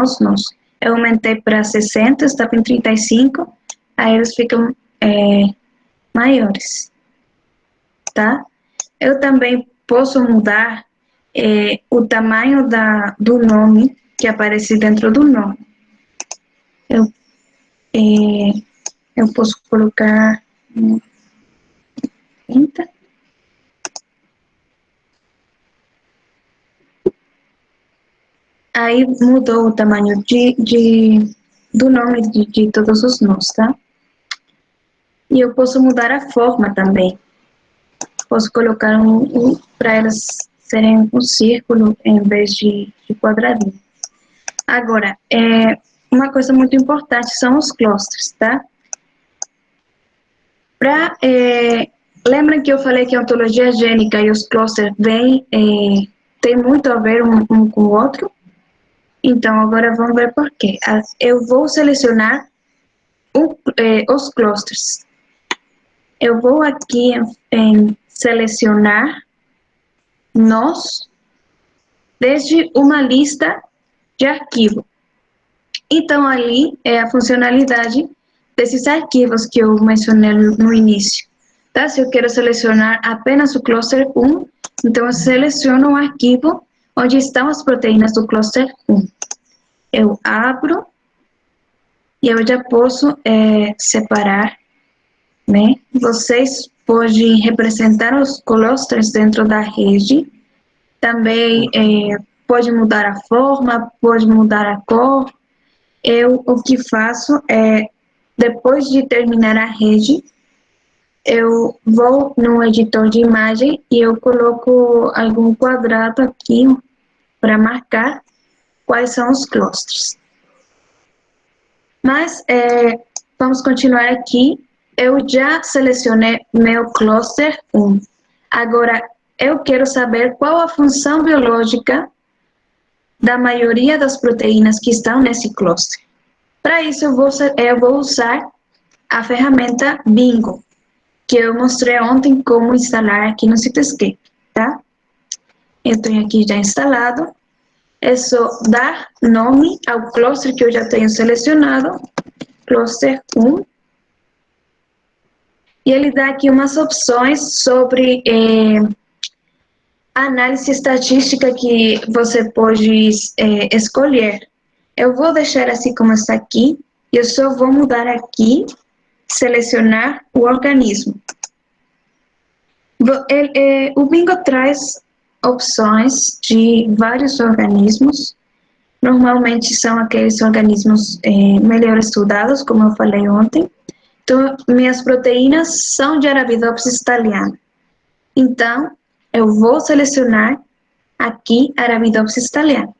os nós. Eu aumentei para 60, estava em 35, aí eles ficam maiores, tá? Eu também posso mudar o tamanho do nome que aparece dentro do nome. Eu posso colocar 30. Aí mudou o tamanho do nome de todos os nós, tá? E eu posso mudar a forma também. Posso colocar para elas serem um círculo em vez de quadradinho. Agora, uma coisa muito importante são os clusters, tá? Lembra que eu falei que a ontologia gênica e os clusters tem muito a ver um com o outro? Então, agora vamos ver por quê. Eu vou selecionar os clusters. Eu vou aqui em selecionar nós desde uma lista de arquivo. Então, ali é a funcionalidade desses arquivos que eu mencionei no início. Tá? Se eu quero selecionar apenas o cluster 1, então eu seleciono um arquivo onde estão as proteínas do cluster 1. Eu abro e eu já posso separar, né? Vocês podem representar os clusters dentro da rede. Também pode mudar a forma, pode mudar a cor. O que faço depois de terminar a rede, eu vou no editor de imagem e eu coloco algum quadrado aqui para marcar quais são os clusters. Mas vamos continuar aqui. Eu já selecionei meu cluster 1. Agora, eu quero saber qual a função biológica da maioria das proteínas que estão nesse cluster. Para isso, eu vou usar a ferramenta Bingo, que eu mostrei ontem como instalar aqui no Cityscape, tá? Eu tenho aqui já instalado. É só dar nome ao cluster que eu já tenho selecionado, cluster 1. E ele dá aqui umas opções sobre análise estatística que você pode escolher. eu vou deixar assim como está aqui, e eu só vou mudar aqui, selecionar o organismo. O Bingo traz opções de vários organismos. Normalmente são aqueles organismos melhor estudados, como eu falei ontem. Então, minhas proteínas são de Arabidopsis thaliana. Então, eu vou selecionar aqui Arabidopsis thaliana.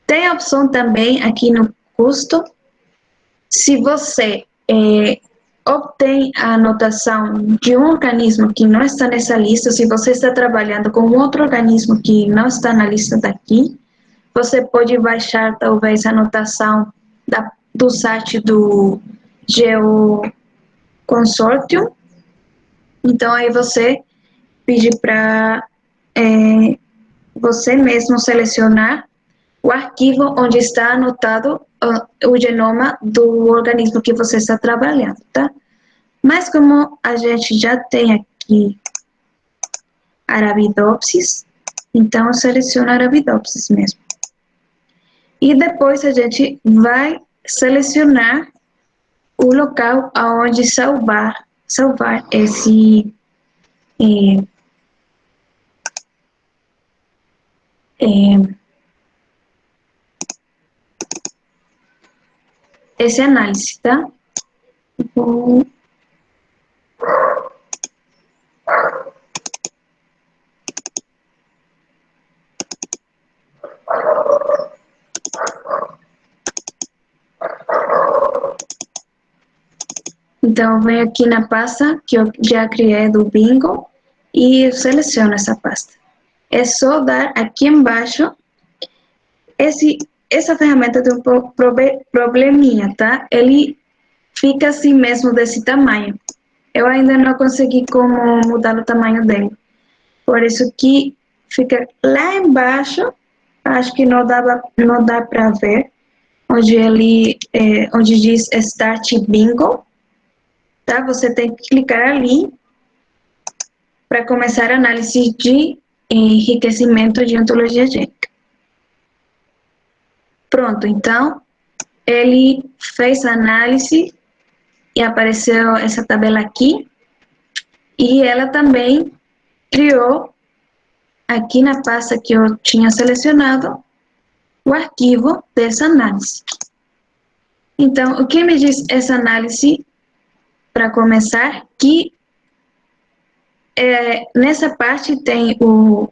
Tem a opção também aqui no custo, se você obtém a anotação de um organismo que não está nessa lista, se você está trabalhando com outro organismo que não está na lista daqui, você pode baixar talvez a anotação do site do GeoConsortium. Então aí você pede para você mesmo selecionar o arquivo onde está anotado o genoma do organismo que você está trabalhando, tá? Mas como a gente já tem aqui Arabidopsis, então eu seleciono Arabidopsis mesmo. E depois a gente vai selecionar o local aonde salvar esse esse análise, tá? Então, eu venho aqui na pasta que eu já criei do Bingo e seleciono essa pasta. É só dar aqui embaixo. Essa ferramenta tem um probleminha, tá? Ele fica assim mesmo, desse tamanho. Eu ainda não consegui como mudar o tamanho dele. Por isso que fica lá embaixo, acho que não dá para ver, onde diz Start Bingo. Tá? Você tem que clicar ali para começar a análise de enriquecimento de ontologia gênica. Pronto, então, ele fez a análise e apareceu essa tabela aqui, e ela também criou, aqui na pasta que eu tinha selecionado, o arquivo dessa análise. Então, o que me diz essa análise, para começar, que nessa parte tem o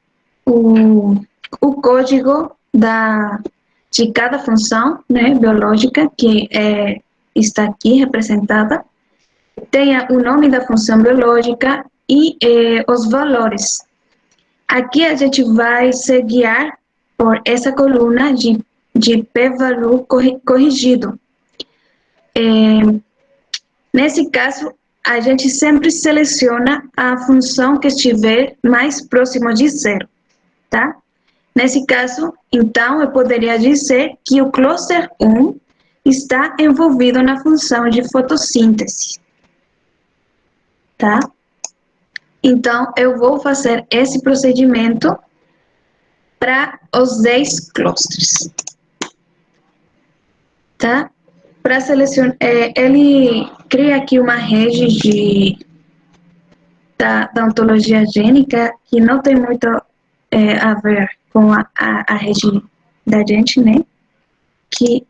código de cada função, né, biológica, que está aqui representada. Tem o nome da função biológica e os valores. Aqui a gente vai se guiar por essa coluna de p-valor corrigido. Nesse caso, a gente sempre seleciona a função que estiver mais próxima de zero, tá? Nesse caso, então, eu poderia dizer que o cluster 1 está envolvido na função de fotossíntese, tá? Então, eu vou fazer esse procedimento para os 10 clusters, tá? Para selecionar, ele cria aqui uma rede da ontologia gênica que não tem muito a ver com a rede da gente, né? Que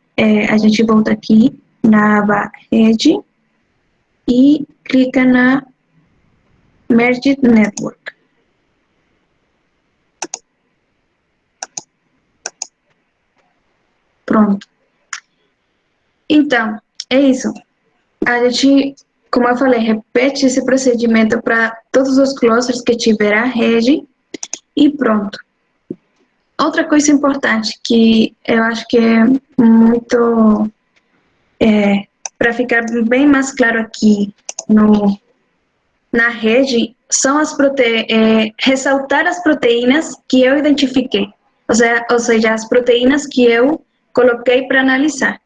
a gente volta aqui na aba rede e clica na Merged Network. Pronto. Então, é isso. A gente, como eu falei, repete esse procedimento para todos os clusters que tiver a rede e pronto. Outra coisa importante que eu acho que é muito, para ficar bem mais claro aqui na rede, são ressaltar as proteínas que eu identifiquei, ou seja, as proteínas que eu coloquei para analisar.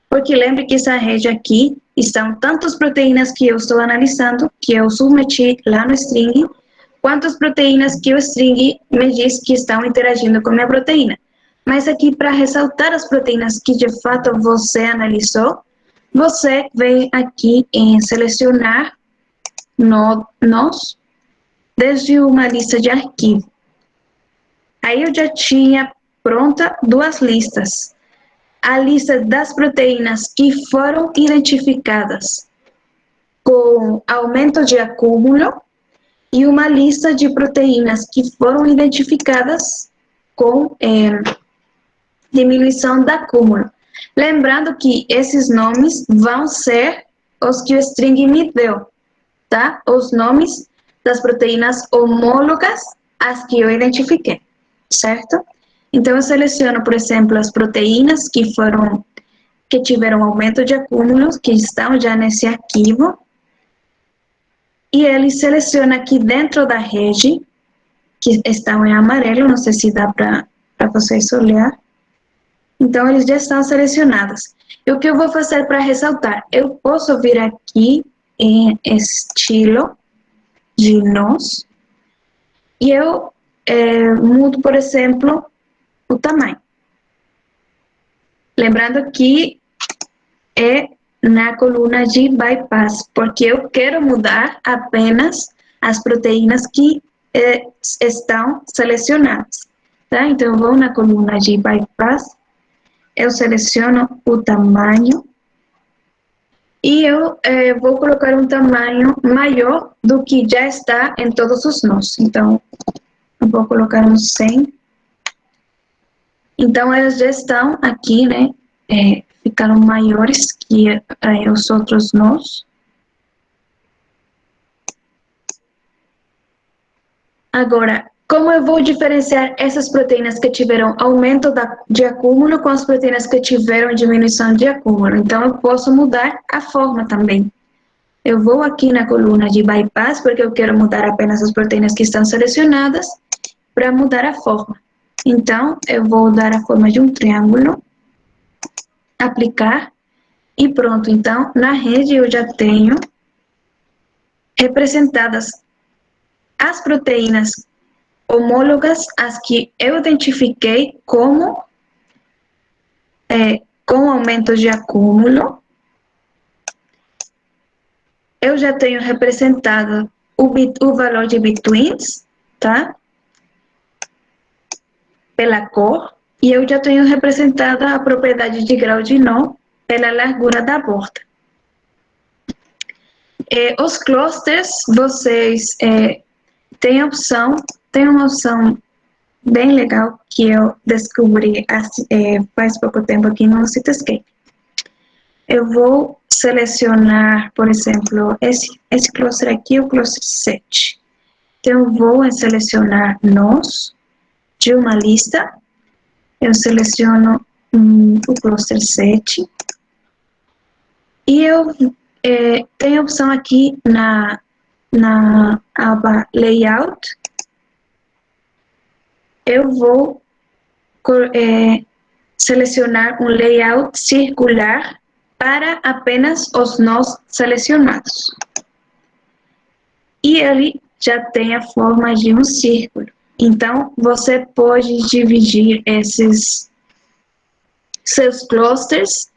Porque lembre que essa rede aqui estão tanto as proteínas que eu estou analisando, que eu submeti lá no string, quanto as proteínas que o string me diz que estão interagindo com a minha proteína. Mas aqui, para ressaltar as proteínas que de fato você analisou, você vem aqui em selecionar nós desde uma lista de arquivo. Aí eu já tinha pronta duas listas. A lista das proteínas que foram identificadas com aumento de acúmulo e uma lista de proteínas que foram identificadas com diminuição do acúmulo. Lembrando que esses nomes vão ser os que o string me deu, tá? Os nomes das proteínas homólogas às que eu identifiquei, certo? Então, eu seleciono, por exemplo, as proteínas que tiveram aumento de acúmulos, que estão já nesse arquivo, e ele seleciona aqui dentro da rede, que estão em amarelo, não sei se dá para vocês olhar. Então, eles já estão selecionados. E o que eu vou fazer para ressaltar? Eu posso vir aqui em estilo de nós, e eu mudo, por exemplo, o tamanho. Lembrando que é na coluna de bypass, porque eu quero mudar apenas as proteínas que estão selecionadas. Tá? Então, eu vou na coluna de bypass, eu seleciono o tamanho e eu vou colocar um tamanho maior do que já está em todos os nós. Então, eu vou colocar um 100. Então, elas já estão aqui, né? Ficaram maiores que os outros nós. Agora, como eu vou diferenciar essas proteínas que tiveram aumento de acúmulo com as proteínas que tiveram diminuição de acúmulo? Então, eu posso mudar a forma também. Eu vou aqui na coluna de bypass, porque eu quero mudar apenas as proteínas que estão selecionadas, para mudar a forma. Então, eu vou dar a forma de um triângulo, aplicar, e pronto. Então, na rede eu já tenho representadas as proteínas homólogas, as que eu identifiquei como com aumento de acúmulo. Eu já tenho representado o valor de betweens, tá? Pela cor. E eu já tenho representado a propriedade de grau de nó pela largura da borda. Os clusters, vocês têm uma opção bem legal que eu descobri faz pouco tempo aqui no Cityscape. Eu vou selecionar, por exemplo, esse cluster aqui, o cluster 7. Então, eu vou selecionar nós de uma lista. Eu seleciono o cluster 7. E eu tenho a opção aqui na aba Layout. Eu vou selecionar um layout circular para apenas os nós selecionados. E ele já tem a forma de um círculo. Então, você pode dividir esses seus clusters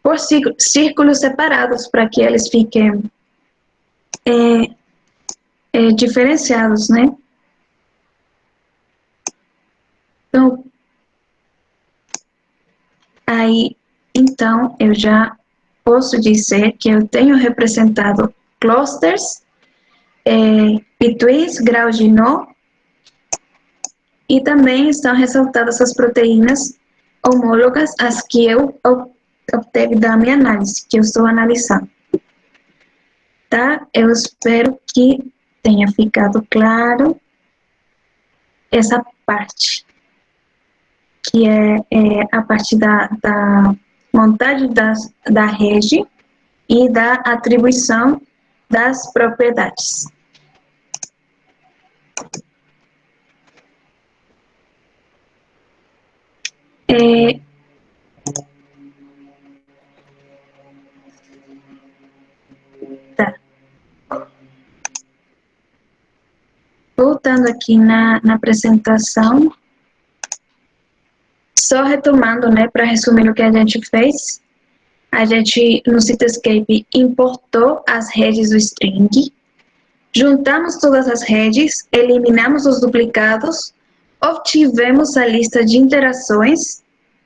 por círculos separados, para que eles fiquem diferenciados, né? Então, então, eu já posso dizer que eu tenho representado clusters, betweens, graus de nó, e também estão ressaltadas as proteínas homólogas, as que eu obtive da minha análise, que eu estou analisando. Tá? Eu espero que tenha ficado claro essa parte, que é a parte da montagem da rede e da atribuição das propriedades. Tá. Voltando aqui na apresentação, Só retomando, né, para resumir o que a gente fez, a gente no Cityscape importou as redes do string, juntamos todas as redes, eliminamos os duplicados, obtivemos a lista de interações,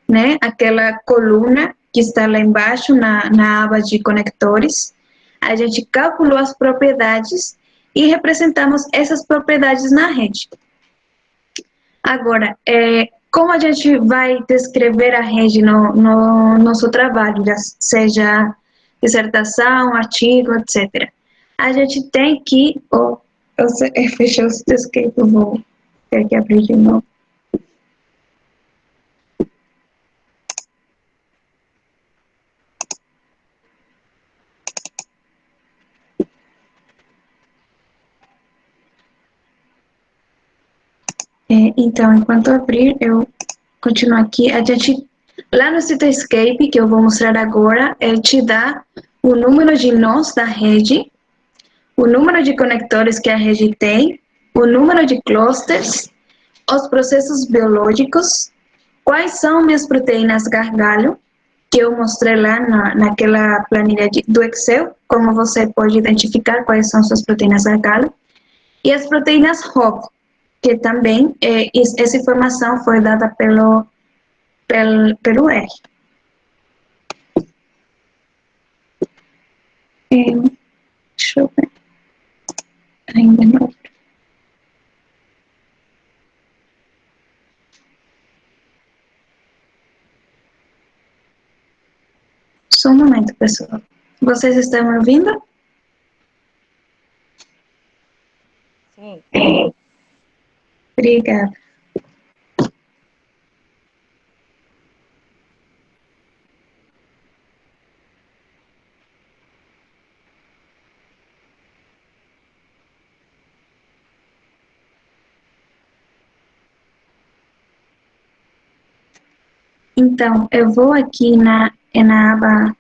né, aquela coluna que está lá embaixo na aba de conectores. A gente calculou as propriedades e representamos essas propriedades na rede. Agora, como a gente vai descrever a rede no nosso trabalho, seja dissertação, artigo, etc. A gente tem que... eu fechei o Cityscape, eu vou ter que abrir de novo. Então, enquanto abrir, eu continuo aqui. A gente, lá no Cityscape, que eu vou mostrar agora, ele te dá o número de nós da rede, o número de conectores que a rede tem, o número de clusters, os processos biológicos, quais são minhas proteínas gargalho, que eu mostrei lá naquela planilha do Excel, como você pode identificar quais são suas proteínas gargalho, e as proteínas Hop, que também essa informação foi dada pelo R. Deixa eu ver. Ainda não. Só um momento, pessoal. Vocês estão me ouvindo? Sim. Obrigada. Então, eu vou aqui na aba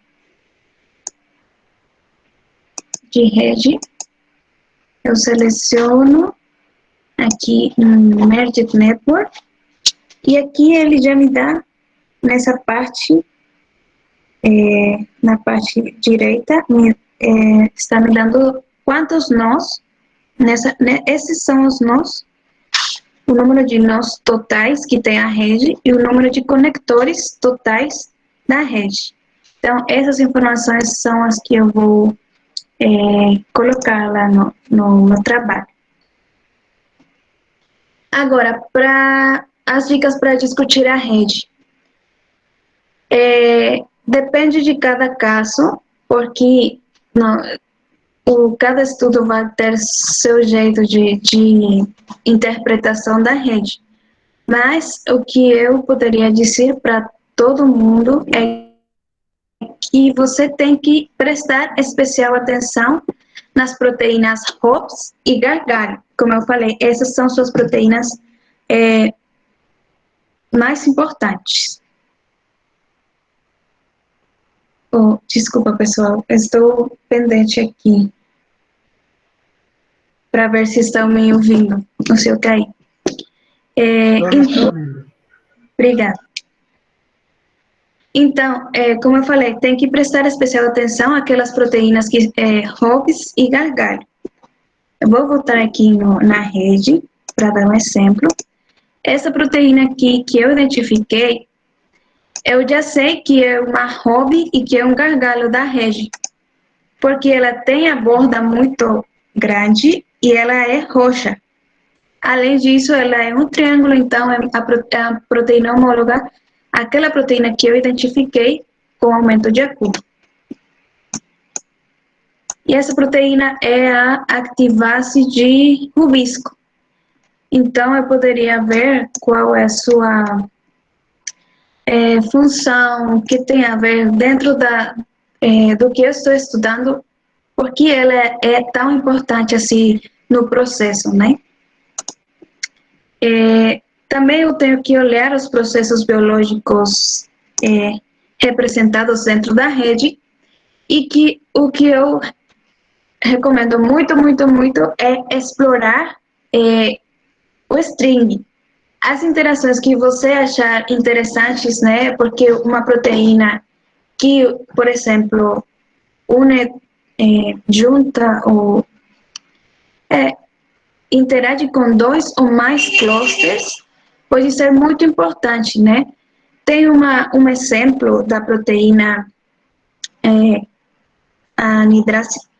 de rede, eu seleciono aqui Merged Network, e aqui ele já me dá, nessa parte, na parte direita, está me dando quantos nós, esses são os nós, o número de nós totais que tem a rede e o número de conectores totais da rede. Então, essas informações são as que eu vou colocar lá no trabalho. Agora, para as dicas para discutir a rede. Depende de cada caso, porque cada estudo vai ter seu jeito de interpretação da rede. Mas o que eu poderia dizer para todo mundo é que você tem que prestar especial atenção nas proteínas Hops e gargalho. Como eu falei, essas são suas proteínas mais importantes. Desculpa, pessoal, estou pendente aqui para ver se estão me ouvindo. Não sei o que aí. Obrigada. Então, como eu falei, tem que prestar especial atenção àquelas proteínas que Hobbes e gargalho. Eu vou voltar aqui na rede para dar um exemplo. Essa proteína aqui que eu identifiquei, eu já sei que é uma Hobby e que é um gargalo da rede, porque ela tem a borda muito grande e ela é roxa. Além disso, ela é um triângulo, então é a proteína homóloga, aquela proteína que eu identifiquei com aumento de acuo. E essa proteína é a activase de Rubisco. Então, eu poderia ver qual é a sua função, o que tem a ver dentro do que eu estou estudando, porque ela é tão importante assim no processo, né? Também eu tenho que olhar os processos biológicos representados dentro da rede e que o que eu recomendo muito, muito, muito é explorar o string, as interações que você achar interessantes, né? Porque uma proteína que, por exemplo, une, junta ou interage com 2 ou mais clusters, pode ser muito importante, né? Tem um exemplo da proteína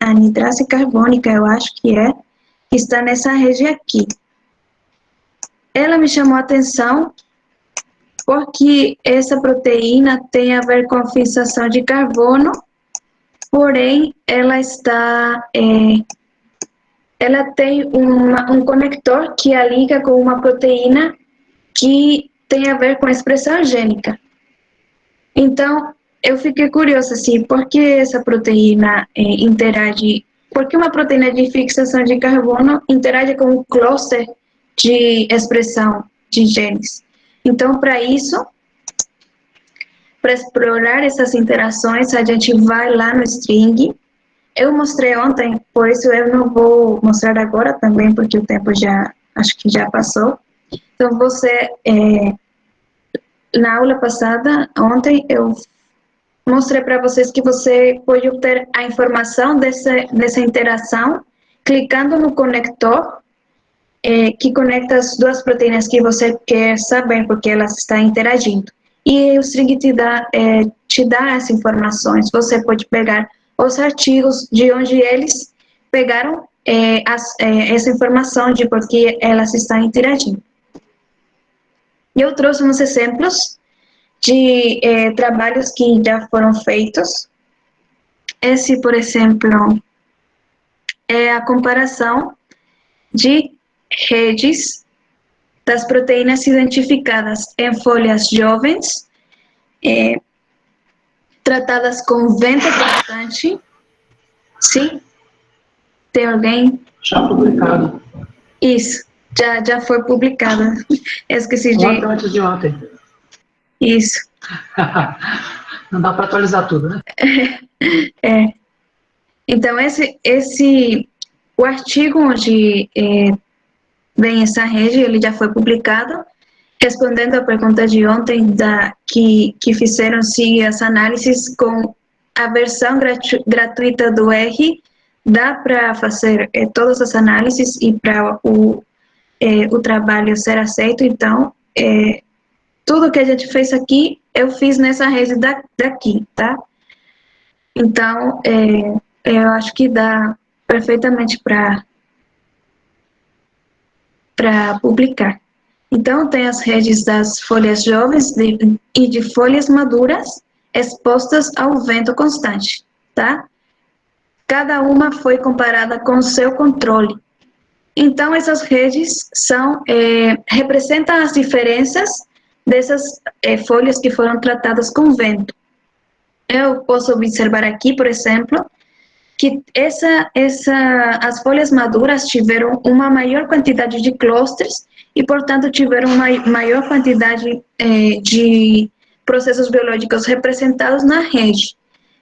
anidrase carbônica, eu acho que está nessa rede aqui. Ela me chamou a atenção porque essa proteína tem a ver com a fixação de carbono, porém ela ela tem um conector que a liga com uma proteína que tem a ver com a expressão gênica. Então, eu fiquei curiosa, assim, por que essa proteína interage, por que uma proteína de fixação de carbono interage com um cluster de expressão de genes? Então, para isso, para explorar essas interações, a gente vai lá no string. Eu mostrei ontem, por isso eu não vou mostrar agora também, porque o tempo acho que já passou. Então, na aula passada, ontem, eu mostrei para vocês que você pode obter a informação dessa interação clicando no conector que conecta as duas proteínas que você quer saber, porque elas estão interagindo. E o string te dá essas informações. Você pode pegar os artigos de onde eles pegaram essa informação de por que elas estão interagindo. E eu trouxe uns exemplos de trabalhos que já foram feitos. Esse, por exemplo, é a comparação de redes das proteínas identificadas em folhas jovens, tratadas com vento constante. Sim? Tem alguém? Já publicado. Isso, já foi publicado. Esqueci de... Ontem, antes de ontem. Isso. Não dá para atualizar tudo, né? Então, o artigo onde vem essa rede, ele já foi publicado, respondendo a pergunta de ontem que fizeram-se as análises com a versão gratuita do R, dá para fazer todas as análises e para o trabalho ser aceito. Então, tudo que a gente fez aqui, eu fiz nessa rede daqui, tá? Então, eu acho que dá perfeitamente para publicar. Então, tem as redes das folhas jovens e de folhas maduras expostas ao vento constante, tá? Cada uma foi comparada com o seu controle. Então, essas redes representam as diferenças dessas folhas que foram tratadas com vento. Eu posso observar aqui, por exemplo, que as folhas maduras tiveram uma maior quantidade de clusters e, portanto, tiveram uma maior quantidade de processos biológicos representados na rede.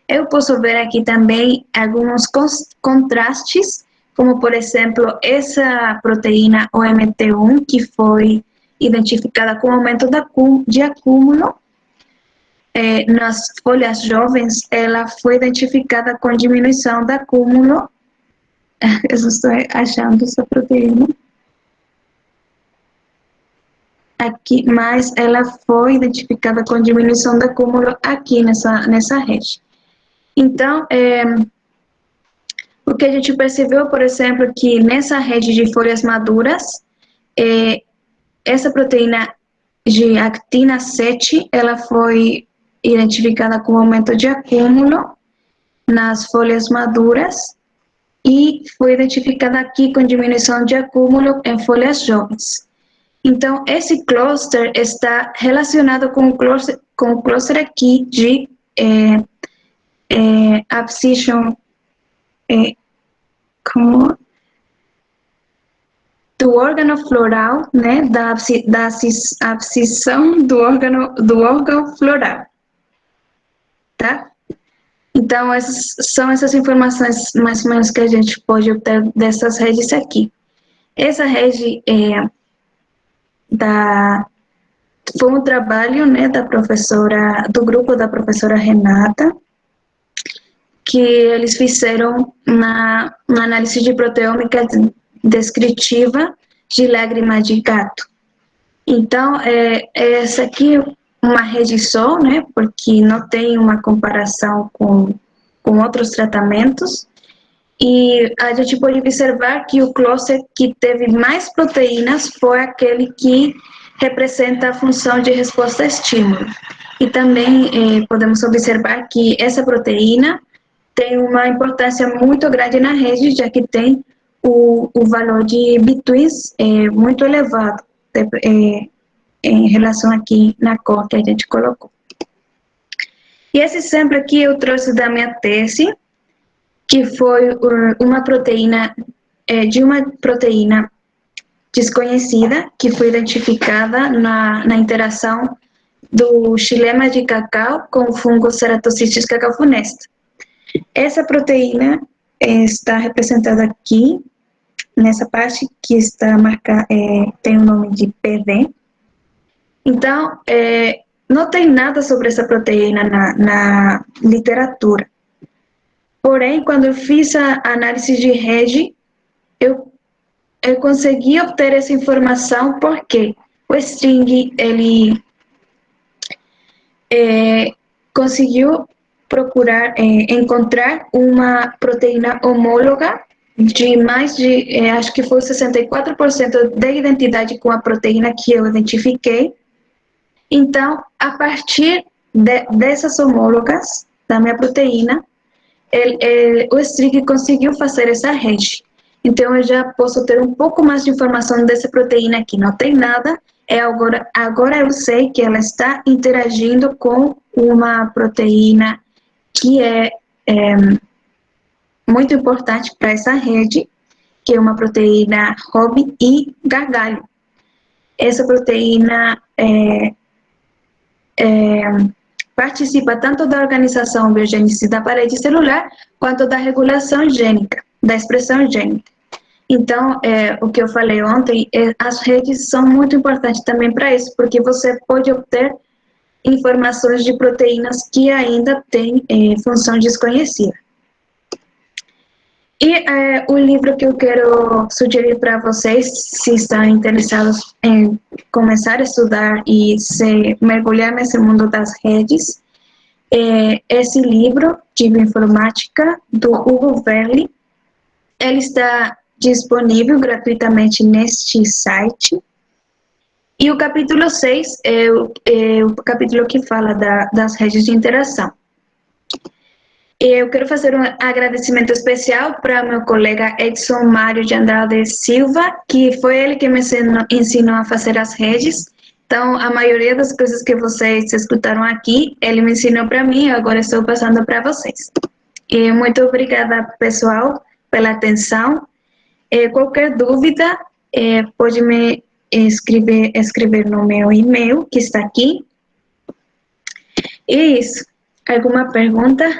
Eu posso ver aqui também alguns contrastes, como, por exemplo, essa proteína OMT1, que foi identificada com aumento de acúmulo. Nas folhas jovens, ela foi identificada com diminuição do acúmulo. Eu estou achando essa proteína. Aqui, mas ela foi identificada com diminuição do acúmulo aqui nessa rede. Então, o que a gente percebeu, por exemplo, que nessa rede de folhas maduras, essa proteína de actina 7, ela foi identificada com aumento de acúmulo nas folhas maduras e foi identificada aqui com diminuição de acúmulo em folhas jovens. Então, esse cluster está relacionado com o cluster aqui de abscission, do órgão floral, né, da abscisão do órgão floral, tá? Então, são essas informações mais ou menos que a gente pode obter dessas redes aqui. Essa rede foi um trabalho, né, do grupo da professora Renata, que eles fizeram uma análise de proteômica descritiva de lágrima de gato. Então, essa aqui é uma rede só, né, porque não tem uma comparação com outros tratamentos, e a gente pode observar que o clúster que teve mais proteínas foi aquele que representa a função de resposta a estímulo. E também podemos observar que essa proteína tem uma importância muito grande na rede, já que tem o valor de B-twins muito elevado em relação aqui na cor que a gente colocou. E esse exemplo aqui eu trouxe da minha tese, que foi uma proteína desconhecida, que foi identificada na interação do xilema de cacau com o fungo Ceratocystis cacaofunesta. Essa proteína está representada aqui, nessa parte que está marcada, tem o nome de PV. Então, não tem nada sobre essa proteína na literatura. Porém, quando eu fiz a análise de rede, eu consegui obter essa informação porque o string, ele conseguiu encontrar uma proteína homóloga de mais de, acho que foi 64% de identidade com a proteína que eu identifiquei. Então, a partir dessas homólogas da minha proteína, o string conseguiu fazer essa rede. Então, eu já posso ter um pouco mais de informação dessa proteína aqui. Não tem nada, agora eu sei que ela está interagindo com uma proteína que é muito importante para essa rede, que é uma proteína Hb e gargalho. Essa proteína participa tanto da organização biogênese da parede celular, quanto da regulação gênica, da expressão gênica. Então, o que eu falei ontem, as redes são muito importantes também para isso, porque você pode obter informações de proteínas que ainda têm função desconhecida. E o livro que eu quero sugerir para vocês, se estão interessados em começar a estudar e se mergulhar nesse mundo das redes, é esse livro de bioinformática do Hugo Verli. Ele está disponível gratuitamente neste site. E o capítulo 6 é o capítulo que fala das redes de interação. Eu quero fazer um agradecimento especial para meu colega Edson Mário de Andrade Silva, que foi ele que me ensinou a fazer as redes. Então, a maioria das coisas que vocês escutaram aqui, ele me ensinou para mim e agora estou passando para vocês. E muito obrigada, pessoal, pela atenção. Qualquer dúvida, pode me escrever no meu e-mail, que está aqui. E isso. Alguma pergunta?